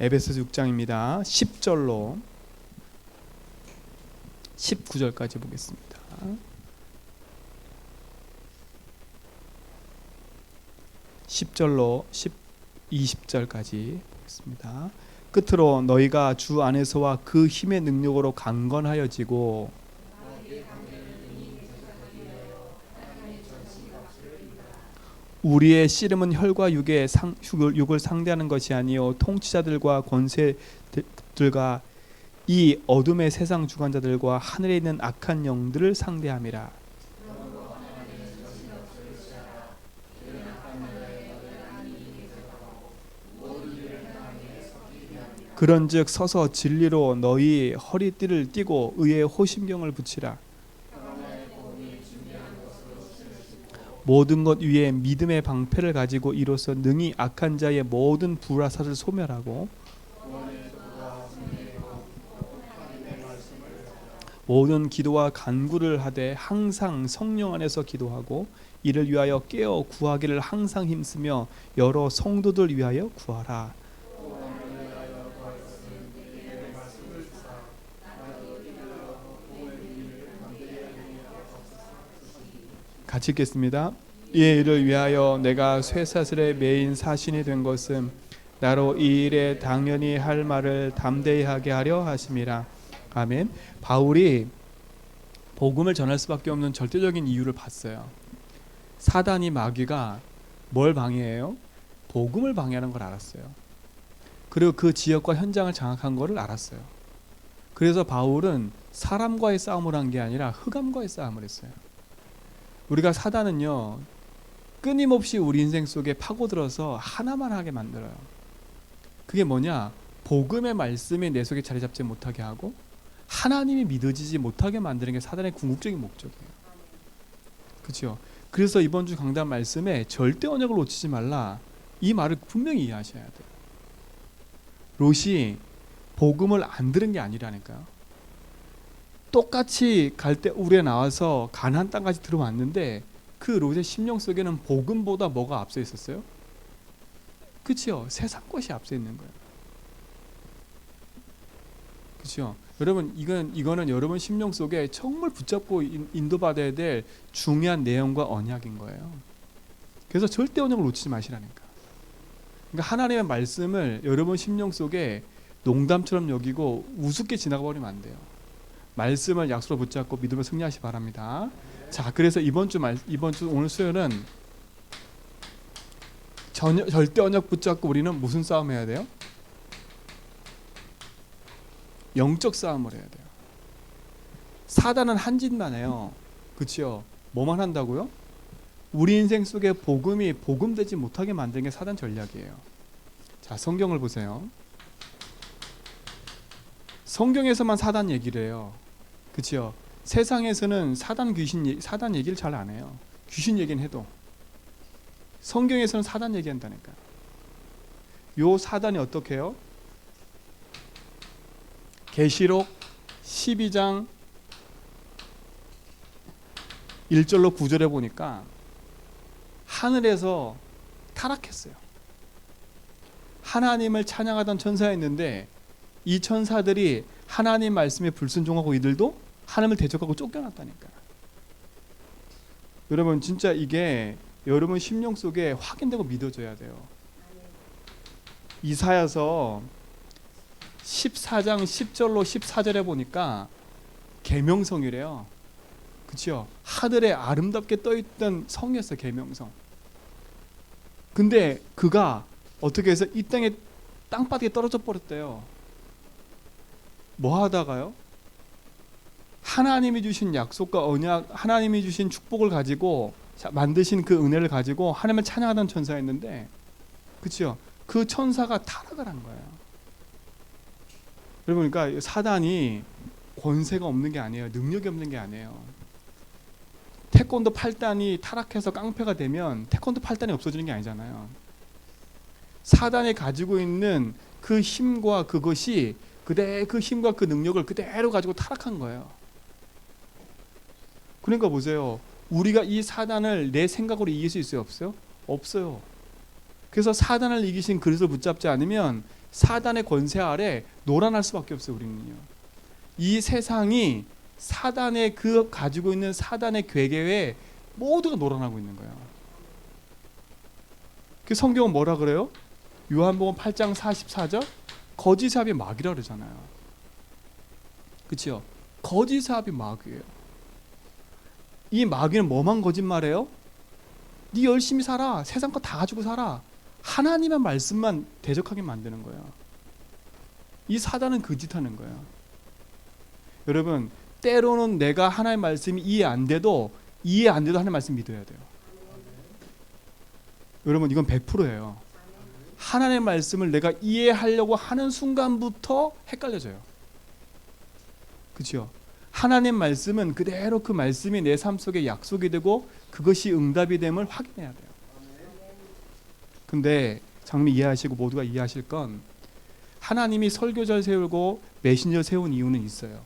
에베소서 6장입니다. 10절로 19절까지 보겠습니다. 10절로 20절까지 보겠습니다. 끝으로 너희가 주 안에서와 그 힘의 능력으로 강건하여지고 우리의 씨름은 혈과 육을 상대하는 것이 아니요 통치자들과 권세들과 이 어둠의 세상 주관자들과 하늘에 있는 악한 영들을 상대함이라. 그런즉 서서 진리로 너희 허리띠를 띠고 의의 호심경을 붙이라. 모든 것 위에 믿음의 방패를 가지고 이로써 능히 악한 자의 모든 불화살을 소멸하고 모든 기도와 간구를 하되 항상 성령 안에서 기도하고 이를 위하여 깨어 구하기를 항상 힘쓰며 여러 성도들 위하여 구하라. 같이 읽겠습니다. 이 일을 위하여 내가 쇠사슬에 매인 사신이 된 것은 나로 이 일에 당연히 할 말을 담대히 하게 하려 하심이라. 아멘. 바울이 복음을 전할 수밖에 없는 절대적인 이유를 봤어요. 사단이 마귀가 뭘 방해해요? 복음을 방해하는 걸 알았어요. 그리고 그 지역과 현장을 장악한 것을 알았어요. 그래서 바울은 사람과의 싸움을 한 게 아니라 흑암과의 싸움을 했어요. 우리가 사단은요 끊임없이 우리 인생 속에 파고들어서 하나만 하게 만들어요. 그게 뭐냐? 복음의 말씀이 내 속에 자리 잡지 못하게 하고 하나님이 믿어지지 못하게 만드는 게 사단의 궁극적인 목적이에요. 그렇죠? 그래서 이번 주 강단 말씀에 절대 언약을 놓치지 말라, 이 말을 분명히 이해하셔야 돼요. 롯이 복음을 안 들은 게 아니라니까요. 똑같이 갈대우리에 나와서 가나안 땅까지 들어왔는데 그 롯의 심령 속에는 복음보다 뭐가 앞서 있었어요? 그렇죠? 세상 것이 앞서 있는 거예요. 그렇죠? 여러분 이거는 여러분 심령 속에 정말 붙잡고 인도받아야 될 중요한 내용과 언약인 거예요. 그래서 절대 언약을 놓치지 마시라니까. 그러니까 하나님의 말씀을 여러분 심령 속에 농담처럼 여기고 우습게 지나가 버리면 안 돼요. 말씀을 약속으로 붙잡고 믿음을 승리하시 바랍니다. 자, 그래서 이번 주 오늘 수요일은 절대 언약 붙잡고 우리는 무슨 싸움 해야 돼요? 영적 싸움을 해야 돼요. 사단은 한 짓만 해요. 그렇죠? 뭐만 한다고요? 우리 인생 속에 복음이 복음되지 못하게 만드는 게 사단 전략이에요. 자, 성경을 보세요. 성경에서만 사단 얘기를 해요. 그렇죠? 세상에서는 사단 얘기를 잘 안 해요. 귀신 얘기는 해도 성경에서는 사단 얘기한다니까. 요 사단이 어떻게 해요? 계시록 12장 1절로 9절에 보니까 하늘에서 타락했어요. 하나님을 찬양하던 천사였는데 이 천사들이 하나님 말씀에 불순종하고 이들도 하나님을 대적하고 쫓겨났다니까. 여러분 진짜 이게 여러분 심령 속에 확인되고 믿어져야 돼요. 이사야서 14장 10절로 14절에 보니까 계명성이래요. 그렇죠? 하늘에 아름답게 떠있던 성이었어요. 계명성. 근데 그가 어떻게 해서 이 땅바닥에 떨어져 버렸대요. 뭐 하다가요? 하나님이 주신 약속과 언약, 하나님이 주신 축복을 가지고 만드신 그 은혜를 가지고 하나님을 찬양하던 천사였는데, 그렇죠? 그 천사가 타락을 한 거예요. 여러분, 그러니까 사단이 권세가 없는 게 아니에요. 능력이 없는 게 아니에요. 태권도 8단이 타락해서 깡패가 되면 태권도 8단이 없어지는 게 아니잖아요. 사단이 가지고 있는 그 힘과 그것이 그 힘과 그 능력을 그대로 가지고 타락한 거예요. 그러니까 보세요. 우리가 이 사단을 내 생각으로 이길 수 있어요? 없어요? 없어요. 그래서 사단을 이기신 그리스도를 붙잡지 않으면 사단의 권세 아래 놀아날 수밖에 없어요. 우리는요. 이 세상이 사단의 그 가지고 있는 사단의 괴계에 모두가 놀아나고 있는 거예요. 그 성경은 뭐라 그래요? 요한복음 8장 44절 거짓 사업이 마귀라 그러잖아요. 그렇죠? 거짓 사업이 마귀예요. 이 마귀는 뭐만 거짓말해요? 네 열심히 살아. 세상 거 다 가지고 살아. 하나님의 말씀만 대적하게 만드는 거예요. 이 사단은 그 짓 하는 거예요. 여러분, 때로는 내가 하나님의 말씀이 이해 안 돼도 하나님의 말씀 믿어야 돼요. 여러분, 이건 100%예요. 하나님의 말씀을 내가 이해하려고 하는 순간부터 헷갈려져요. 그렇죠? 하나님의 말씀은 그대로 그 말씀이 내 삶 속에 약속이 되고 그것이 응답이 됨을 확인해야 돼요. 근데 장로님 이해하시고 모두가 이해하실 건 하나님이 설교절 세우고 메신저 세운 이유는 있어요.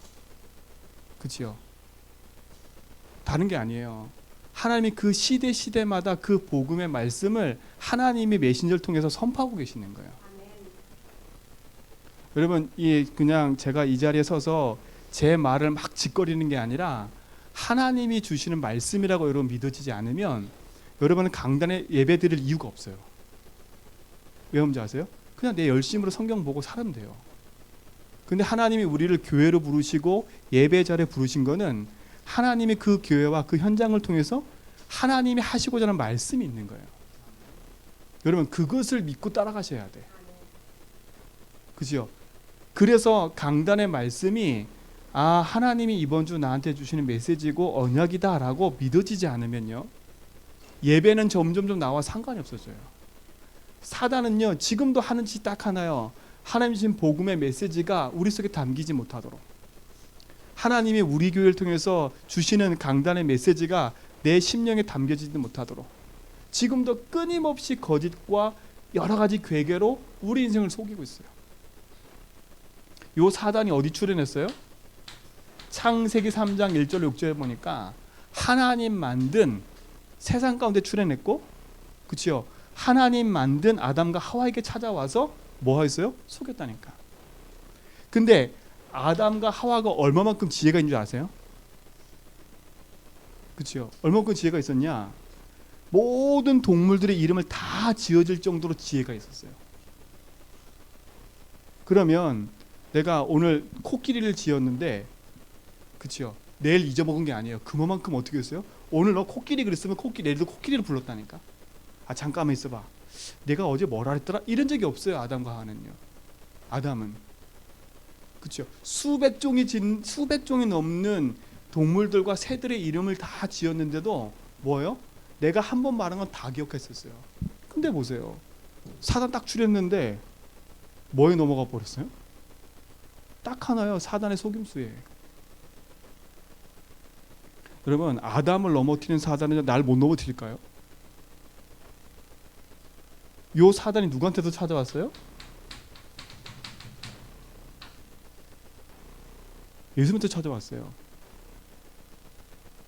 그렇죠? 다른 게 아니에요. 하나님이 그 시대마다 그 복음의 말씀을 하나님이 메신저를 통해서 선포하고 계시는 거예요. 여러분, 그냥 제가 이 자리에 서서 제 말을 막 짓거리는 게 아니라 하나님이 주시는 말씀이라고 여러분 믿어지지 않으면 여러분은 강단에 예배 드릴 이유가 없어요. 왜 뭔지 아세요? 그냥 내 열심으로 성경 보고 살면 돼요. 근데 하나님이 우리를 교회로 부르시고 예배 자리에 부르신 거는 하나님이 그 교회와 그 현장을 통해서 하나님이 하시고자 하는 말씀이 있는 거예요. 여러분, 그것을 믿고 따라가셔야 돼. 그죠? 그래서 강단의 말씀이 하나님이 이번 주 나한테 주시는 메시지고 언약이다라고 믿어지지 않으면요, 예배는 점점 나와 상관이 없어져요. 사단은요, 지금도 하는 짓이 딱 하나요. 하나님 주신 복음의 메시지가 우리 속에 담기지 못하도록, 하나님이 우리 교회를 통해서 주시는 강단의 메시지가 내 심령에 담겨지지 못하도록 지금도 끊임없이 거짓과 여러 가지 괴계로 우리 인생을 속이고 있어요. 요 사단이 어디 출현했어요? 창세기 3장 1절 6절에 보니까 하나님 만든 세상 가운데 출현했고, 그렇죠? 하나님 만든 아담과 하와에게 찾아와서 뭐 했어요? 속였다니까. 근데 아담과 하와가 얼마만큼 지혜가 있는 줄 아세요? 그렇죠? 얼마만큼 지혜가 있었냐? 모든 동물들의 이름을 다 지어질 정도로 지혜가 있었어요. 그러면 내가 오늘 코끼리를 지었는데, 그렇죠? 내일 잊어먹은 게 아니에요. 그만큼 어떻게 했어요? 오늘 너 코끼리 그랬으면 내일도 코끼리를 불렀다니까. 잠깐만 있어봐. 내가 어제 뭐라 했더라? 이런 적이 없어요. 아담과 하와는요. 아담은, 그렇죠? 수백 종이 넘는 동물들과 새들의 이름을 다 지었는데도 뭐예요? 내가 한 번 말한 건 다 기억했었어요. 근데 보세요. 사단 딱 출했는데 뭐에 넘어가 버렸어요? 딱 하나요. 사단의 속임수에. 여러분, 아담을 넘어뜨리는 사단은 날 못 넘어뜨릴까요? 요 사단이 누구한테도 찾아왔어요? 예수님한테 찾아왔어요.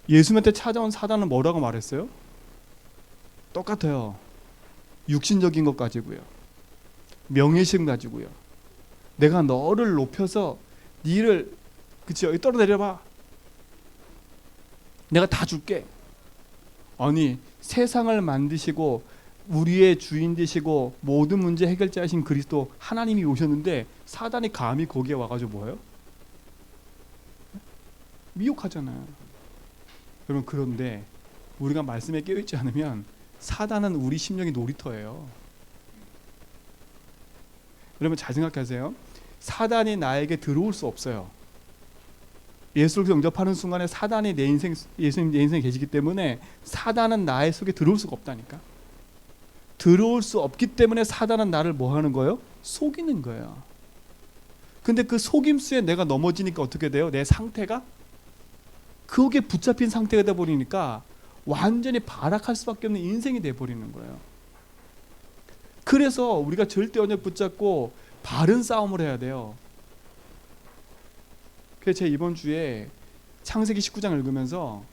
예수님한테 찾아온 사단은 뭐라고 말했어요? 똑같아요. 육신적인 것 가지고요, 명예심 가지고요, 내가 너를 높여서 니를, 그치, 여기 떨어내려봐, 내가 다 줄게. 아니, 세상을 만드시고 우리의 주인 되시고 모든 문제 해결자이신 그리스도 하나님이 오셨는데 사단이 감히 거기에 와가지고 뭐예요? 미혹하잖아요. 여러분, 그런데 우리가 말씀에 깨어있지 않으면 사단은 우리 심령의 놀이터예요. 여러분, 잘 생각하세요. 사단이 나에게 들어올 수 없어요. 예수를 영접하는 순간에 사단이 예수님 내 인생에 계시기 때문에 사단은 나의 속에 들어올 수가 없다니까. 들어올 수 없기 때문에 사단은 나를 뭐 하는 거예요? 속이는 거예요. 근데 그 속임수에 내가 넘어지니까 어떻게 돼요? 내 상태가 거기에 붙잡힌 상태가 돼버리니까 완전히 발악할 수밖에 없는 인생이 돼버리는 거예요. 그래서 우리가 절대 언약 붙잡고 바른 싸움을 해야 돼요. 그래서 제가 이번 주에 창세기 19장 읽으면서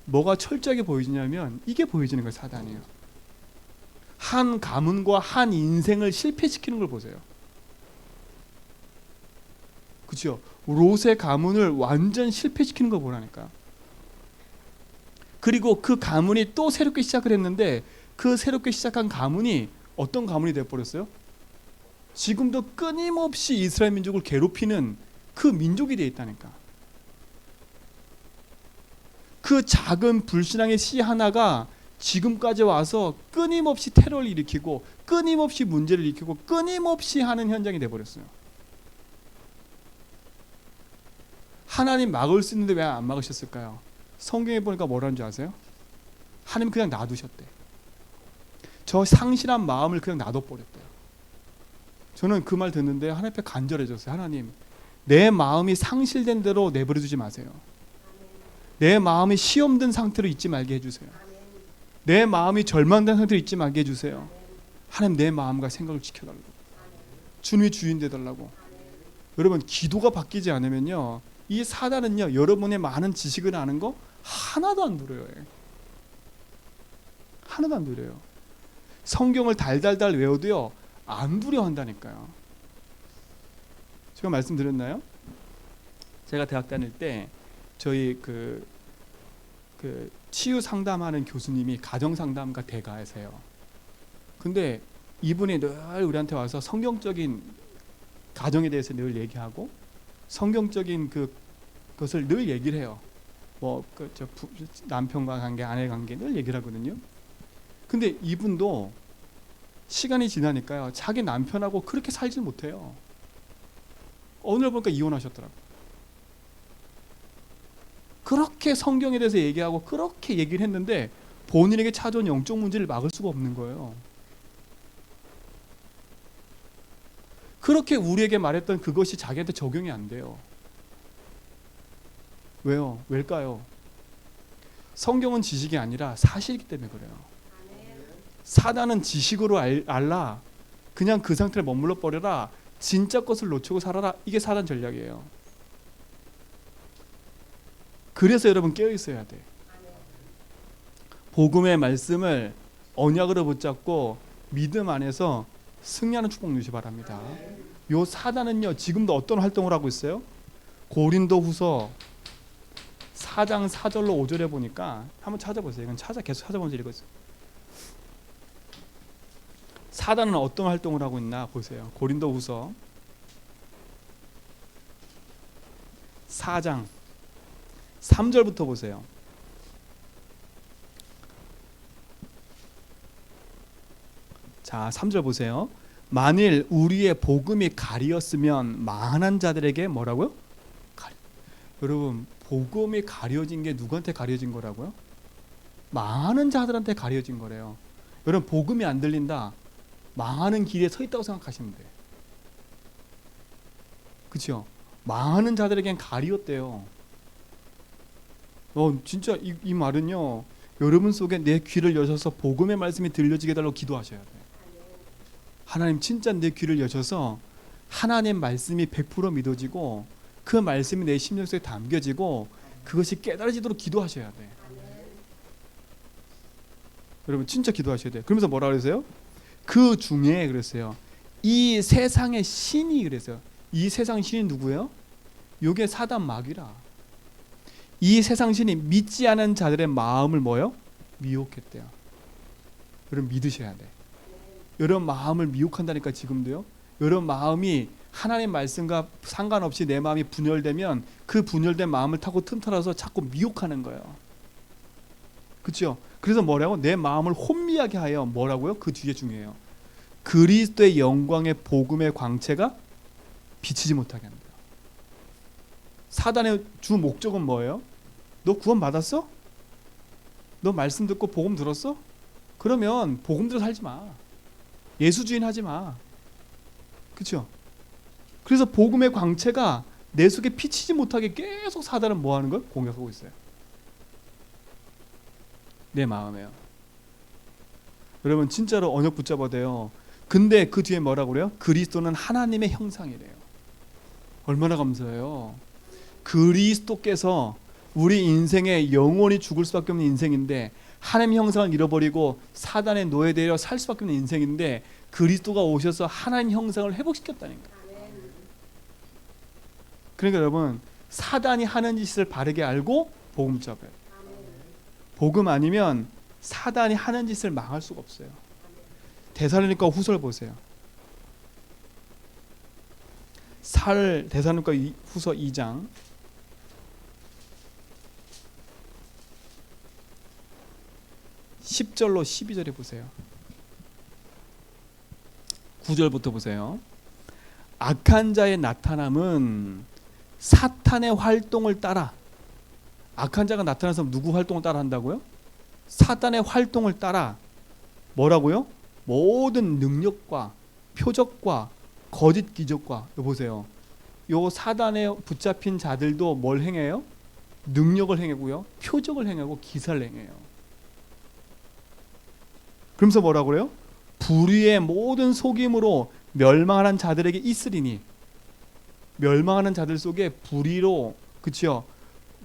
뭐가 철저하게 보여지냐면 이게 보여지는 거예요. 사단이요. 한 가문과 한 인생을 실패시키는 걸 보세요. 그죠? 롯의 가문을 완전 실패시키는 거 보라니까. 그리고 그 가문이 또 새롭게 시작을 했는데 그 새롭게 시작한 가문이 어떤 가문이 되어버렸어요? 지금도 끊임없이 이스라엘 민족을 괴롭히는 그 민족이 되어 있다니까. 그 작은 불신앙의 씨 하나가 지금까지 와서 끊임없이 테러를 일으키고 끊임없이 문제를 일으키고 끊임없이 하는 현장이 되어버렸어요. 하나님 막을 수 있는데 왜 안 막으셨을까요? 성경에 보니까 뭐라는 줄 아세요? 하나님 그냥 놔두셨대. 저 상실한 마음을 그냥 놔둬버렸대요. 저는 그 말 듣는데 하나님 앞에 간절해졌어요. 하나님, 내 마음이 상실된 대로 내버려두지 마세요. 내 마음이 시험된 상태로 있지 말게 해주세요. 내 마음이 절망된 상태로 있지 말게 해주세요. 하나님, 내 마음과 생각을 지켜달라고. 주님이 주인 되달라고. 여러분, 기도가 바뀌지 않으면요, 이 사단은요, 여러분의 많은 지식을 아는 거 하나도 안 누려요. 하나도 안 누려요. 성경을 달달달 외워도요, 안 두려워한다니까요. 제가 말씀드렸나요? 제가 대학 다닐 때 저희 그 치유 상담하는 교수님이 가정 상담가 대가세요. 근데 이분이 늘 우리한테 와서 성경적인 가정에 대해서 늘 얘기하고 성경적인 그것을 늘 얘기를 해요. 남편과 관계, 아내 관계 늘 얘기를 하거든요. 근데 이분도 시간이 지나니까요, 자기 남편하고 그렇게 살지 못해요. 어느 날 보니까 이혼하셨더라고요. 그렇게 성경에 대해서 얘기하고 그렇게 얘기를 했는데 본인에게 찾아온 영적 문제를 막을 수가 없는 거예요. 그렇게 우리에게 말했던 그것이 자기한테 적용이 안 돼요. 왜요? 왜일까요? 성경은 지식이 아니라 사실이기 때문에 그래요. 사단은 지식으로 알라, 그냥 그 상태를 머물러 버려라, 진짜 것을 놓치고 살아라, 이게 사단 전략이에요. 그래서 여러분 깨어 있어야 돼. 복음의 말씀을 언약으로 붙잡고 믿음 안에서 승리하는 축복 누리시 바랍니다. 요 사단은요, 지금도 어떤 활동을 하고 있어요? 고린도후서 4장 4절로 5절에 보니까 한번 찾아보세요. 이건 계속 찾아보면서 읽어주세요. 사단은 어떤 활동을 하고 있나 보세요. 고린도후서 4장 3절부터 보세요. 자, 3절 보세요. 만일 우리의 복음이 가리었으면 망한 자들에게 뭐라고요? 여러분, 복음이 가려진 게 누구한테 가려진 거라고요? 망하는 자들한테 가려진 거래요. 여러분, 복음이 안 들린다, 망하는 길에 서 있다고 생각하시면 돼요. 그렇죠? 망하는 자들에겐 가리었대요. 진짜 이 말은요, 여러분 속에 내 귀를 여셔서 복음의 말씀이 들려지게 해달라고 기도하셔야 돼요. 하나님, 진짜 내 귀를 여셔서 하나님 말씀이 100% 믿어지고 그 말씀이 내 심령 속에 담겨지고 그것이 깨달아지도록 기도하셔야 돼요. 여러분, 진짜 기도하셔야 돼요. 그러면서 뭐라 그러세요? 그 중에 그랬어요, 이 세상의 신이, 그랬어요. 이 세상 신이 누구예요? 요게 사단 마귀라. 이 세상 신이 믿지 않은 자들의 마음을 뭐요? 미혹했대요. 여러분, 믿으셔야 돼. 여러분 마음을 미혹한다니까. 지금도요, 여러분 마음이 하나님 말씀과 상관없이 내 마음이 분열되면 그 분열된 마음을 타고 틈타서 자꾸 미혹하는 거예요. 그렇죠? 그래서 뭐라고? 내 마음을 혼미하게 하여 뭐라고요? 그 뒤에 중요해요. 그리스도의 영광의 복음의 광채가 비치지 못하게 한다. 사단의 주 목적은 뭐예요? 너 구원 받았어? 너 말씀 듣고 복음 들었어? 그러면 복음대로 살지 마. 예수 주인 하지 마. 그렇죠? 그래서 복음의 광채가 내 속에 비치지 못하게 계속 사단은 뭐 하는 걸? 공격하고 있어요. 내 마음에요. 여러분, 진짜로 언약 붙잡아야 돼요. 근데 그 뒤에 뭐라고 그래요? 그리스도는 하나님의 형상이래요. 얼마나 감사해요. 그리스도께서 우리 인생에 영원히 죽을 수밖에 없는 인생인데, 하나님의 형상을 잃어버리고 사단의 노예되어 살 수밖에 없는 인생인데, 그리스도가 오셔서 하나님 형상을 회복시켰다니까. 그러니까 여러분, 사단이 하는 짓을 바르게 알고 복음 잡아요. 복음 아니면 사단이 하는 짓을 망할 수가 없어요. 데살로니가 후서를 보세요. 데살로니가 후서 2장 10절로 12절에 보세요. 9절부터 보세요. 악한 자의 나타남은 사탄의 활동을 따라, 악한 자가 나타나서 누구 활동을 따라 한다고요? 사탄의 활동을 따라 뭐라고요? 모든 능력과 표적과 거짓 기적과, 요 보세요. 요 사단에 붙잡힌 자들도 뭘 행해요? 능력을 행하고요, 표적을 행하고 기사를 행해요. 그러면서 뭐라고 그래요? 불의의 모든 속임으로 멸망하는 자들에게 있으리니, 멸망하는 자들 속에 불의로, 그렇죠?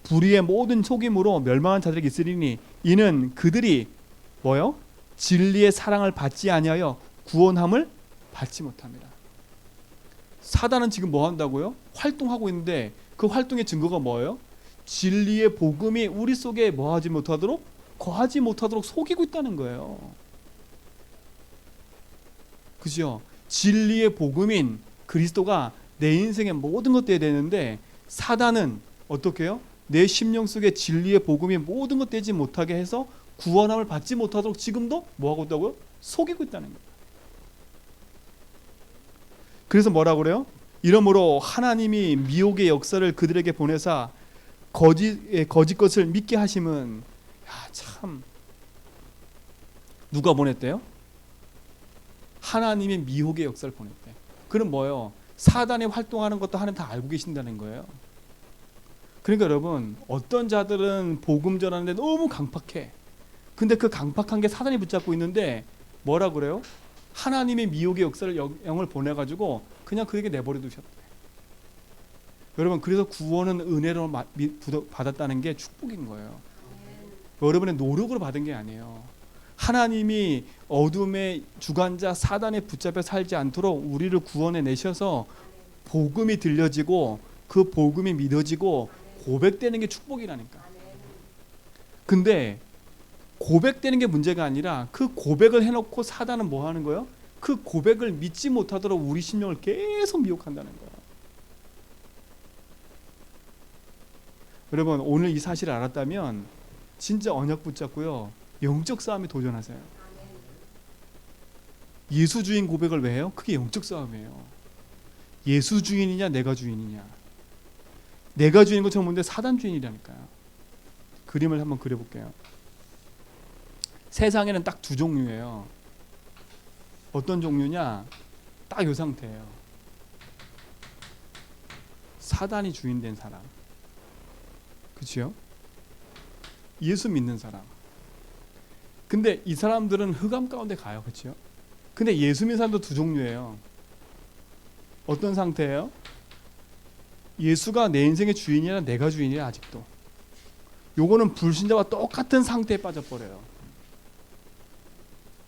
불의의 모든 속임으로 멸망하는 자들에게 있으리니 이는 그들이 뭐요? 진리의 사랑을 받지 아니하여 구원함을 받지 못합니다. 사단은 지금 뭐 한다고요? 활동하고 있는데 그 활동의 증거가 뭐예요? 진리의 복음이 우리 속에 뭐 하지 못하도록, 거하지 못하도록 속이고 있다는 거예요. 그죠? 진리의 복음인 그리스도가 내 인생의 모든 것 돼야 되는데, 사단은 어떻게 해요? 내 심령 속에 진리의 복음이 모든 것 되지 못하게 해서 구원함을 받지 못하도록 지금도 뭐 하고 있다고요? 속이고 있다는 거예요. 그래서 뭐라고 그래요? 이러므로 하나님이 미혹의 역사를 그들에게 보내사 거짓 것을 믿게 하심은, 참, 누가 보냈대요? 하나님의 미혹의 역사를 보냈대. 그럼 뭐예요? 사단이 활동하는 것도 하나님 다 알고 계신다는 거예요. 그러니까 여러분, 어떤 자들은 복음 전하는데 너무 강팍해. 근데 그 강팍한 게 사단이 붙잡고 있는데 뭐라 그래요? 하나님의 미혹의 역사를 영을 보내가지고 그냥 그에게 내버려 두셨대. 여러분, 그래서 구원은 은혜로 받았다는 게 축복인 거예요. 여러분의 노력으로 받은 게 아니에요. 하나님이 어둠의 주관자 사단에 붙잡혀 살지 않도록 우리를 구원해 내셔서 복음이 들려지고 그 복음이 믿어지고 고백되는 게 축복이라니까. 근데 고백되는 게 문제가 아니라 그 고백을 해놓고 사단은 뭐 하는 거예요? 그 고백을 믿지 못하도록 우리 심령을 계속 미혹한다는 거예요. 여러분, 오늘 이 사실을 알았다면 진짜 언약 붙잡고요, 영적 싸움에 도전하세요. 예수 주인 고백을 왜 해요? 그게 영적 싸움이에요. 예수 주인이냐 내가 주인이냐. 내가 주인인 것처럼 보는데 사단 주인이라니까요. 그림을 한번 그려볼게요. 세상에는 딱 두 종류예요. 어떤 종류냐? 딱 이 상태예요. 사단이 주인 된 사람, 그렇죠? 예수 믿는 사람. 근데 이 사람들은 흑암 가운데 가요, 그렇죠? 근데 예수 믿는 사람도 두 종류예요. 어떤 상태예요? 예수가 내 인생의 주인이라 내가 주인이라 아직도. 요거는 불신자와 똑같은 상태에 빠져버려요.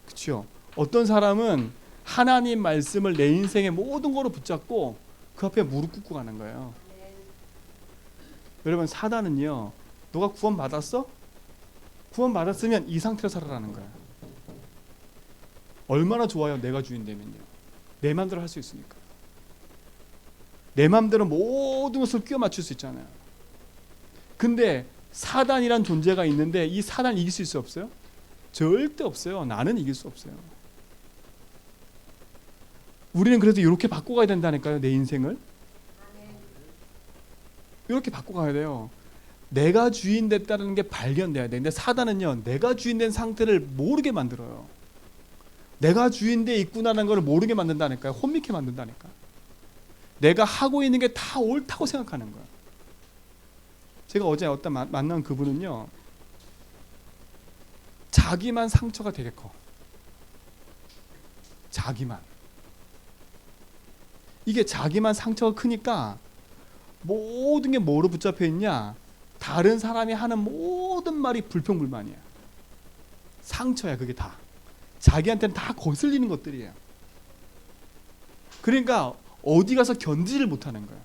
그렇죠? 어떤 사람은 하나님 말씀을 내 인생의 모든 거로 붙잡고 그 앞에 무릎 꿇고 가는 거예요. 여러분, 사단은요, 너가 구원 받았어? 구원 받았으면 이 상태로 살아라는 거야. 얼마나 좋아요, 내가 주인 되면요. 내 마음대로 할 수 있으니까. 내 마음대로 모든 것을 끼워 맞출 수 있잖아요. 근데 사단이란 존재가 있는데 이 사단을 이길 수 있어요, 없어요? 절대 없어요. 나는 이길 수 없어요. 우리는 그래도 이렇게 바꿔가야 된다니까요, 내 인생을. 이렇게 바꿔가야 돼요. 내가 주인 됐다는 게 발견돼야 돼. 근데 사단은요, 내가 주인 된 상태를 모르게 만들어요. 내가 주인 돼 있구나라는 걸 모르게 만든다니까요. 혼미케 만든다니까. 내가 하고 있는 게 다 옳다고 생각하는 거예요. 제가 어제 어떤 만난 그분은요, 자기만 상처가 되게 커. 자기만. 이게 자기만 상처가 크니까 모든 게 뭐로 붙잡혀 있냐? 다른 사람이 하는 모든 말이 불평불만이야. 상처야, 그게 다. 자기한테는 다 거슬리는 것들이에요. 그러니까 어디 가서 견디지를 못하는 거예요.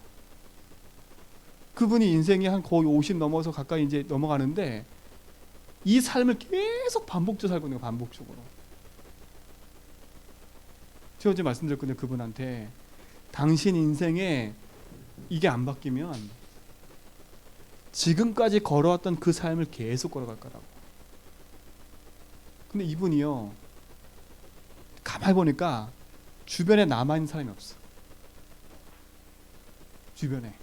그분이 인생이 한 거의 50 넘어서 가까이 이제 넘어가는데 이 삶을 계속 반복적으로 살고 있는 거예요. 반복적으로. 제가 어제 말씀드렸거든요. 그분한테 당신 인생에 이게 안 바뀌면 지금까지 걸어왔던 그 삶을 계속 걸어갈 거라고. 근데 이분이요, 가만히 보니까 주변에 남아있는 사람이 없어. 주변에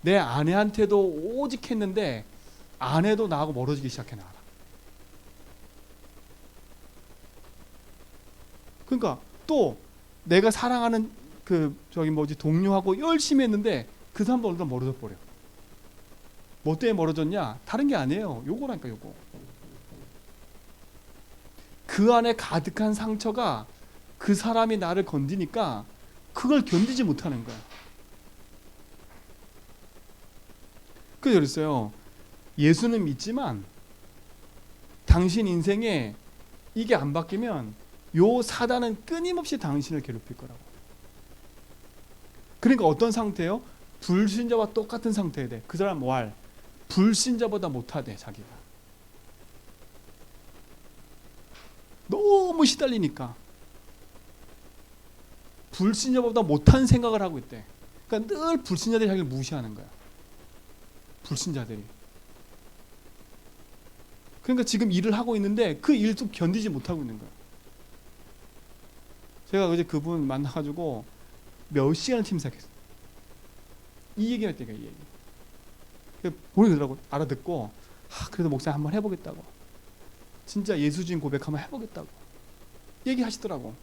내 아내한테도 오직 했는데 아내도 나하고 멀어지기 시작해. 나랑. 그러니까 또 내가 사랑하는 그 동료하고 열심히 했는데 그 사람도 어느덧 멀어져 버려. 뭐 때문에 멀어졌냐? 다른 게 아니에요. 요거라니까. 요거. 그 안에 가득한 상처가 그 사람이 나를 건드니까 그걸 견디지 못하는 거야. 그래서 그랬어요. 예수는 믿지만 당신 인생에 이게 안 바뀌면 요 사단은 끊임없이 당신을 괴롭힐 거라고. 그러니까 어떤 상태예요? 불신자와 똑같은 상태에 돼. 그 사람 불신자보다 못하대. 자기가 너무 시달리니까 불신자보다 못한 생각을 하고 있대. 그러니까 늘 불신자들이 자기를 무시하는 거야. 불신자들이. 그러니까 지금 일을 하고 있는데 그 일도 견디지 못하고 있는 거야. 제가 어제 그분 만나가지고 몇 시간을 팀삭했어요. 이 얘기를 했다니까. 이 얘기. 본인이 그러더라고. 알아듣고 그래도 목사님 한번 해보겠다고. 진짜 예수주인 고백 한번 해보겠다고 얘기하시더라고.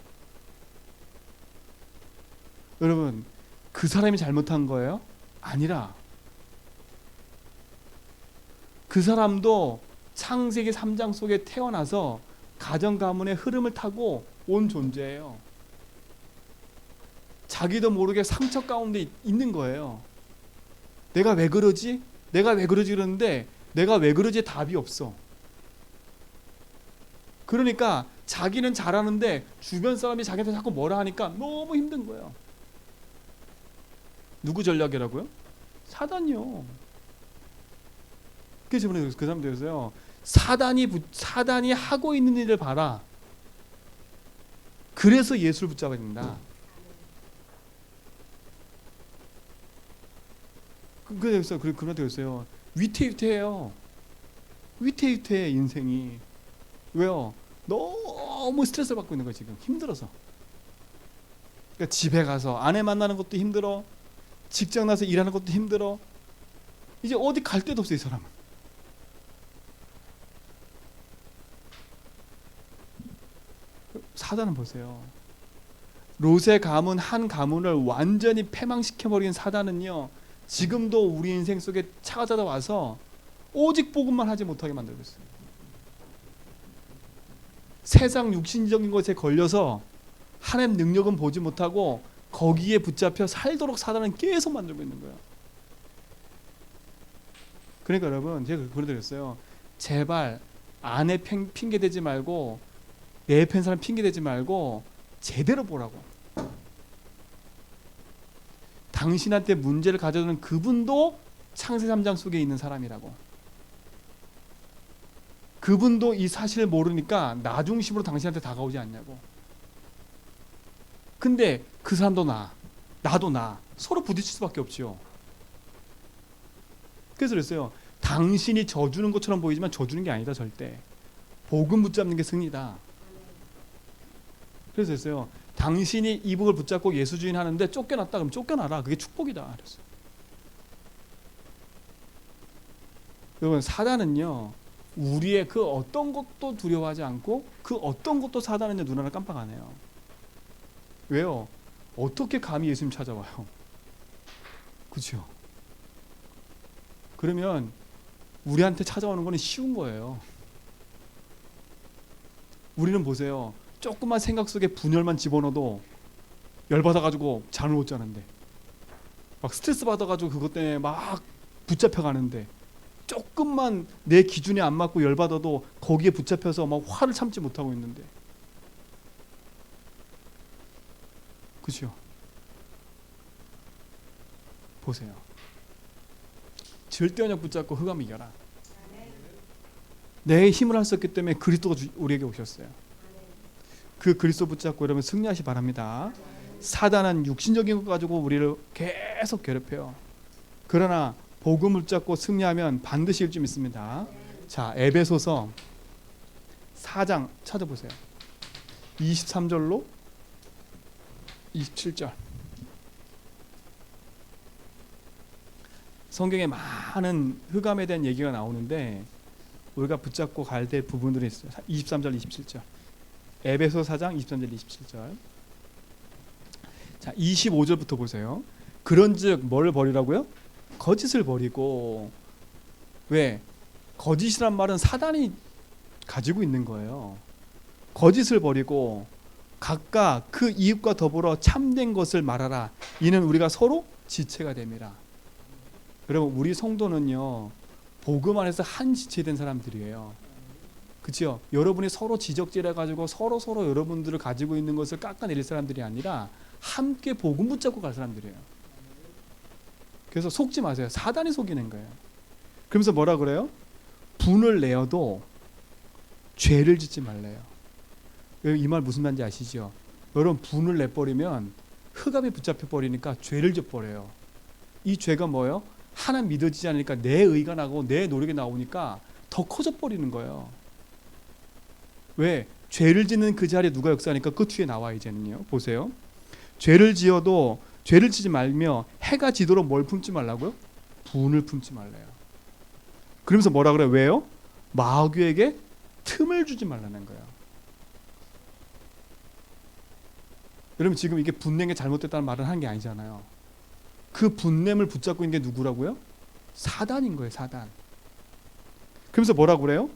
여러분, 그 사람이 잘못한 거예요? 아니라 그 사람도 창세기 3장 속에 태어나서 가정 가문의 흐름을 타고 온 존재예요. 자기도 모르게 상처 가운데 있는 거예요. 내가 왜 그러지? 내가 왜 그러지? 그러는데 내가 왜 그러지? 답이 없어. 그러니까 자기는 잘하는데 주변 사람이 자기한테 자꾸 뭐라 하니까 너무 힘든 거예요. 누구 전략이라고요? 사단이요. 그래서 그 사람도 그랬어요. 사단이 하고 있는 일을 봐라. 그래서 예수를 붙잡아야 된다. 그래서 그분한테 그랬어요. 위태위태해요. 위태위태해 인생이. 왜요? 너무 스트레스를 받고 있는 거예요. 지금 힘들어서. 그러니까 집에 가서 아내 만나는 것도 힘들어. 직장 나서 일하는 것도 힘들어. 이제 어디 갈 데도 없어요. 이 사람은. 사단은 보세요. 롯의 가문 한 가문을 완전히 패망시켜버린 사단은요, 지금도 우리 인생 속에 찾아와서 오직 복음만 하지 못하게 만들고 있어요. 세상 육신적인 것에 걸려서 하나님 능력은 보지 못하고 거기에 붙잡혀 살도록 사단은 계속 만들고 있는 거예요. 그러니까 여러분, 제가 그런 드렸어요. 제발 아내 핑계 대지 말고 내 옆에 사람 핑계 대지 말고 제대로 보라고. 당신한테 문제를 가져오는 그분도 창세 3장 속에 있는 사람이라고. 그분도 이 사실을 모르니까 나 중심으로 당신한테 다가오지 않냐고. 근데 그 사람도 나도 서로 부딪힐 수밖에 없죠. 그래서 그랬어요. 당신이 져주는 것처럼 보이지만 져주는 게 아니다. 절대. 복음 붙잡는 게 승리다. 그래서 그랬어요. 당신이 이복을 붙잡고 예수 주인 하는데 쫓겨났다 그럼 쫓겨나라. 그게 축복이다. 그랬어요. 여러분, 사단은요, 우리의 그 어떤 것도 두려워하지 않고 그 어떤 것도 사단은 눈 하나 깜빡 안 해요. 왜요? 어떻게 감히 예수님 찾아와요? 그렇죠? 그러면 우리한테 찾아오는 거는 쉬운 거예요. 우리는 보세요. 조그만 생각 속에 분열만 집어넣어도 열받아가지고 잠을 못 자는데, 막 스트레스 받아가지고 그것 때문에 막 붙잡혀가는데, 조금만 내 기준에 안 맞고 열받아도 거기에 붙잡혀서 막 화를 참지 못하고 있는데, 그렇죠? 보세요. 절대 언약 붙잡고 흑암 이겨라. 내 힘을 할 수 없기 때문에 그리스도가 우리에게 오셨어요. 그 그리스도 붙잡고 여러분 승리하시 바랍니다. 사단은 육신적인 것 가지고 우리를 계속 괴롭혀요. 그러나 복음을 붙잡고 승리하면 반드시 이길 줄 믿습니다. 자, 에베소서 4장 찾아보세요. 23절로 27절. 성경에 많은 흑암에 대한 얘기가 나오는데 우리가 붙잡고 가야 될 부분들이 있어요. 23절, 27절. 에베소 4장 23절, 27절. 자, 25절부터 보세요. 그런즉 뭘 버리라고요? 거짓을 버리고. 왜? 거짓이란 말은 사단이 가지고 있는 거예요. 거짓을 버리고 각각 그 이웃과 더불어 참된 것을 말하라. 이는 우리가 서로 지체가 됩니다. 여러분, 우리 성도는요, 복음 안에서 한 지체된 사람들이에요. 그렇죠? 여러분이 서로 지적질해 가지고 서로 여러분들을 가지고 있는 것을 깎아내릴 사람들이 아니라 함께 복음 붙잡고 갈 사람들이에요. 그래서 속지 마세요. 사단이 속이는 거예요. 그러면서 뭐라 그래요? 분을 내어도 죄를 짓지 말래요. 이 말 무슨 말인지 아시죠? 여러분, 분을 내버리면 흑암에 붙잡혀 버리니까 죄를 져버려요. 이 죄가 뭐예요? 하나님 믿어지지 않으니까 내 의가 나고 내 노력이 나오니까 더 커져 버리는 거예요. 왜? 죄를 짓는 그 자리에 누가 역사하니까 그 뒤에 나와. 이제는요, 보세요. 죄를 지어도 죄를 지지 말며 해가 지도록 뭘 품지 말라고요? 분을 품지 말래요. 그러면서 뭐라 그래요? 왜요? 마귀에게 틈을 주지 말라는 거예요. 여러분, 지금 이게 분냄이 잘못됐다는 말을 하는 게 아니잖아요. 그 분냄을 붙잡고 있는 게 누구라고요? 사단인 거예요. 사단. 그러면서 뭐라고 그래요?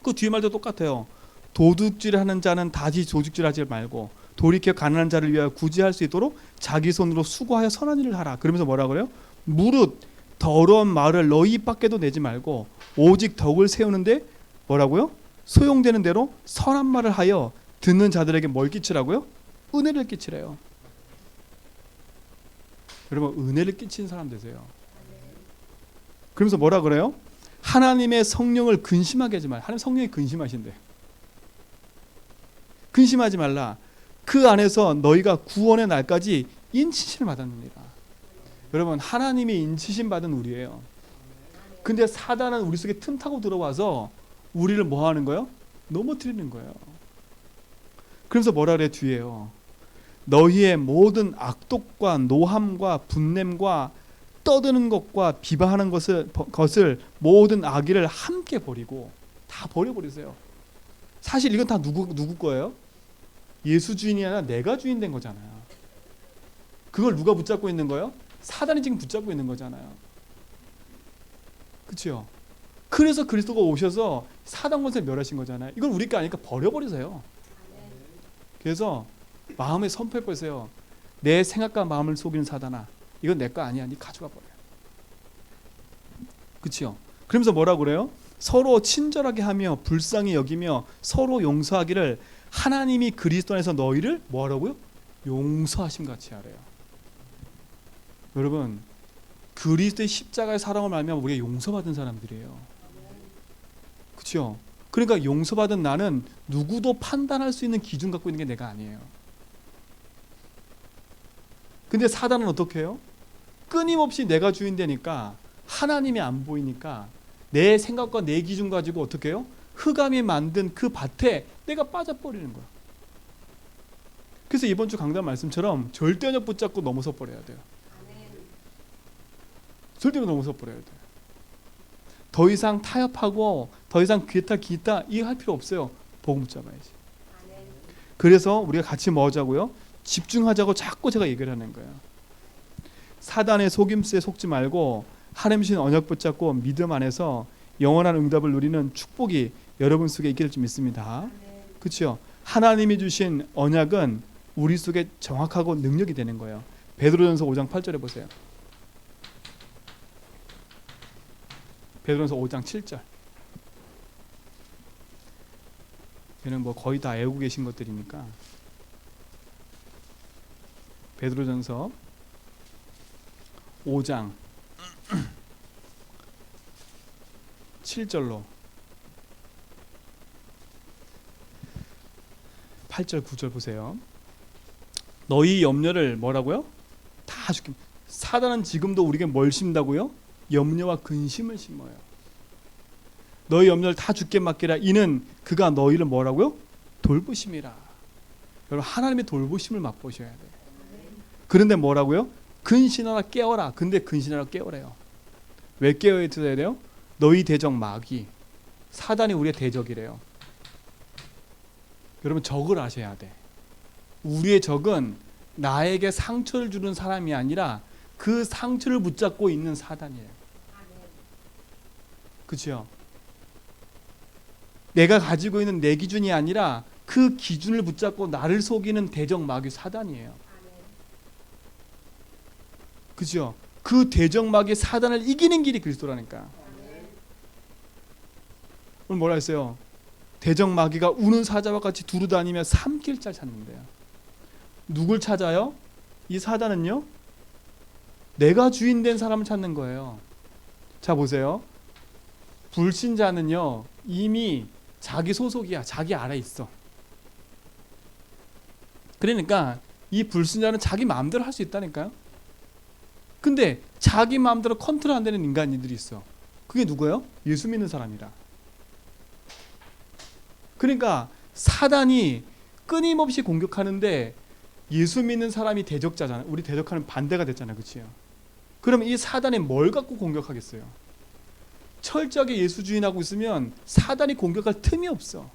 그 뒤에 말도 똑같아요. 도둑질하는 자는 다시 도둑질하지 말고 돌이켜 가난한 자를 위하여 구제할 수 있도록 자기 손으로 수고하여 선한 일을 하라. 그러면서 뭐라고 그래요? 무릇 더러운 말을 너희 입 밖에도 내지 말고 오직 덕을 세우는데 뭐라고요? 소용되는 대로 선한 말을 하여 듣는 자들에게 뭘 끼치라고요? 은혜를 끼치래요. 여러분, 은혜를 끼친 사람 되세요. 그러면서 뭐라 그래요? 하나님의 성령을 근심하게 하지 말라. 하나님 성령이 근심하신대. 근심하지 말라. 그 안에서 너희가 구원의 날까지 인치심을 받았느니라. 여러분, 하나님이 인치심 받은 우리예요. 근데 사단은 우리 속에 틈 타고 들어와서 우리를 뭐 하는 거예요? 넘어뜨리는 거예요. 그러면서 뭐라 그래 뒤에요? 너희의 모든 악독과 노함과 분냄과 떠드는 것과 비방하는 것을 모든 악의를 함께 버리고 다 버려버리세요. 사실 이건 다 누구 거예요? 예수 주인이 아니라 내가 주인 된 거잖아요. 그걸 누가 붙잡고 있는 거예요? 사단이 지금 붙잡고 있는 거잖아요. 그렇죠? 그래서 그리스도가 오셔서 사단 권세를 멸하신 거잖아요. 이걸 우리 게 아니니까 버려버리세요. 그래서 마음에 선포해 보세요. 내 생각과 마음을 속이는 사단아, 이건 내 거 아니야. 네 가져가 버려. 그렇죠? 그러면서 뭐라고 그래요? 서로 친절하게 하며 불쌍히 여기며 서로 용서하기를 하나님이 그리스도 안에서 너희를 뭐 하라고요? 용서하심 같이 하래요. 여러분, 그리스도의 십자가의 사랑을 말미암아 우리가 용서받은 사람들이에요. 그렇죠? 그러니까 용서받은 나는 누구도 판단할 수 있는 기준 갖고 있는 게 내가 아니에요. 근데 사단은 어떻게 해요? 끊임없이 내가 주인 되니까 하나님이 안 보이니까 내 생각과 내 기준 가지고 어떻게 해요? 흑암이 만든 그 밭에 내가 빠져버리는 거야. 그래서 이번 주 강단 말씀처럼 절대 언약 붙잡고 넘어서 버려야 돼요. 절대로 넘어서 버려야 돼요. 더 이상 타협하고 더 이상 기타 이거 할 필요 없어요. 복음 붙잡아야지. 그래서 우리가 같이 뭐 하자고요? 집중하자고 자꾸 제가 얘기를 하는 거예요. 사단의 속임수에 속지 말고 하나님 주신 언약 붙잡고 믿음 안에서 영원한 응답을 누리는 축복이 여러분 속에 있기를 좀 믿습니다. 그렇죠? 하나님이 주신 언약은 우리 속에 정확하고 능력이 되는 거예요. 베드로전서 5장 8절에 보세요. 베드로전서 5장 7절. 얘는 뭐 거의 다 외우고 계신 것들이니까. 베드로전서 5장 7절로 8절 9절 보세요. 너희 염려를 뭐라고요? 다 죽게. 사단은 지금도 우리에게 뭘 심다고요? 염려와 근심을 심어요. 너희 염려를 다 죽게 맡기라. 이는 그가 너희를 뭐라고요? 돌보심이라. 여러분 하나님의 돌보심을 맛보셔야 돼요. 그런데 뭐라고요? 근신하라 깨어라. 근데 근신하라 깨어래요. 왜 깨어야 돼요? 너희 대적 마귀 사단이 우리의 대적이래요. 여러분 적을 아셔야 돼. 우리의 적은 나에게 상처를 주는 사람이 아니라 그 상처를 붙잡고 있는 사단이에요. 그렇죠? 내가 가지고 있는 내 기준이 아니라 그 기준을 붙잡고 나를 속이는 대적 마귀 사단이에요. 그죠? 그 대적 마귀 사단을 이기는 길이 그리스도라니까. 오늘 뭐라 했어요? 대적 마귀가 우는 사자와 같이 두루 다니며 삼킬 자 찾는데요. 누굴 찾아요? 이 사단은요, 내가 주인 된 사람을 찾는 거예요. 자 보세요. 불신자는요 이미 자기 소속이야. 자기 아래 있어. 그러니까 이 불신자는 자기 마음대로 할 수 있다니까요. 근데 자기 마음대로 컨트롤 안 되는 인간들이 있어. 그게 누구예요? 예수 믿는 사람이라. 그러니까 사단이 끊임없이 공격하는데 예수 믿는 사람이 대적자잖아요. 우리 대적하는 반대가 됐잖아요. 그렇죠? 그럼 이 사단이 뭘 갖고 공격하겠어요? 철저하게 예수 주인하고 있으면 사단이 공격할 틈이 없어.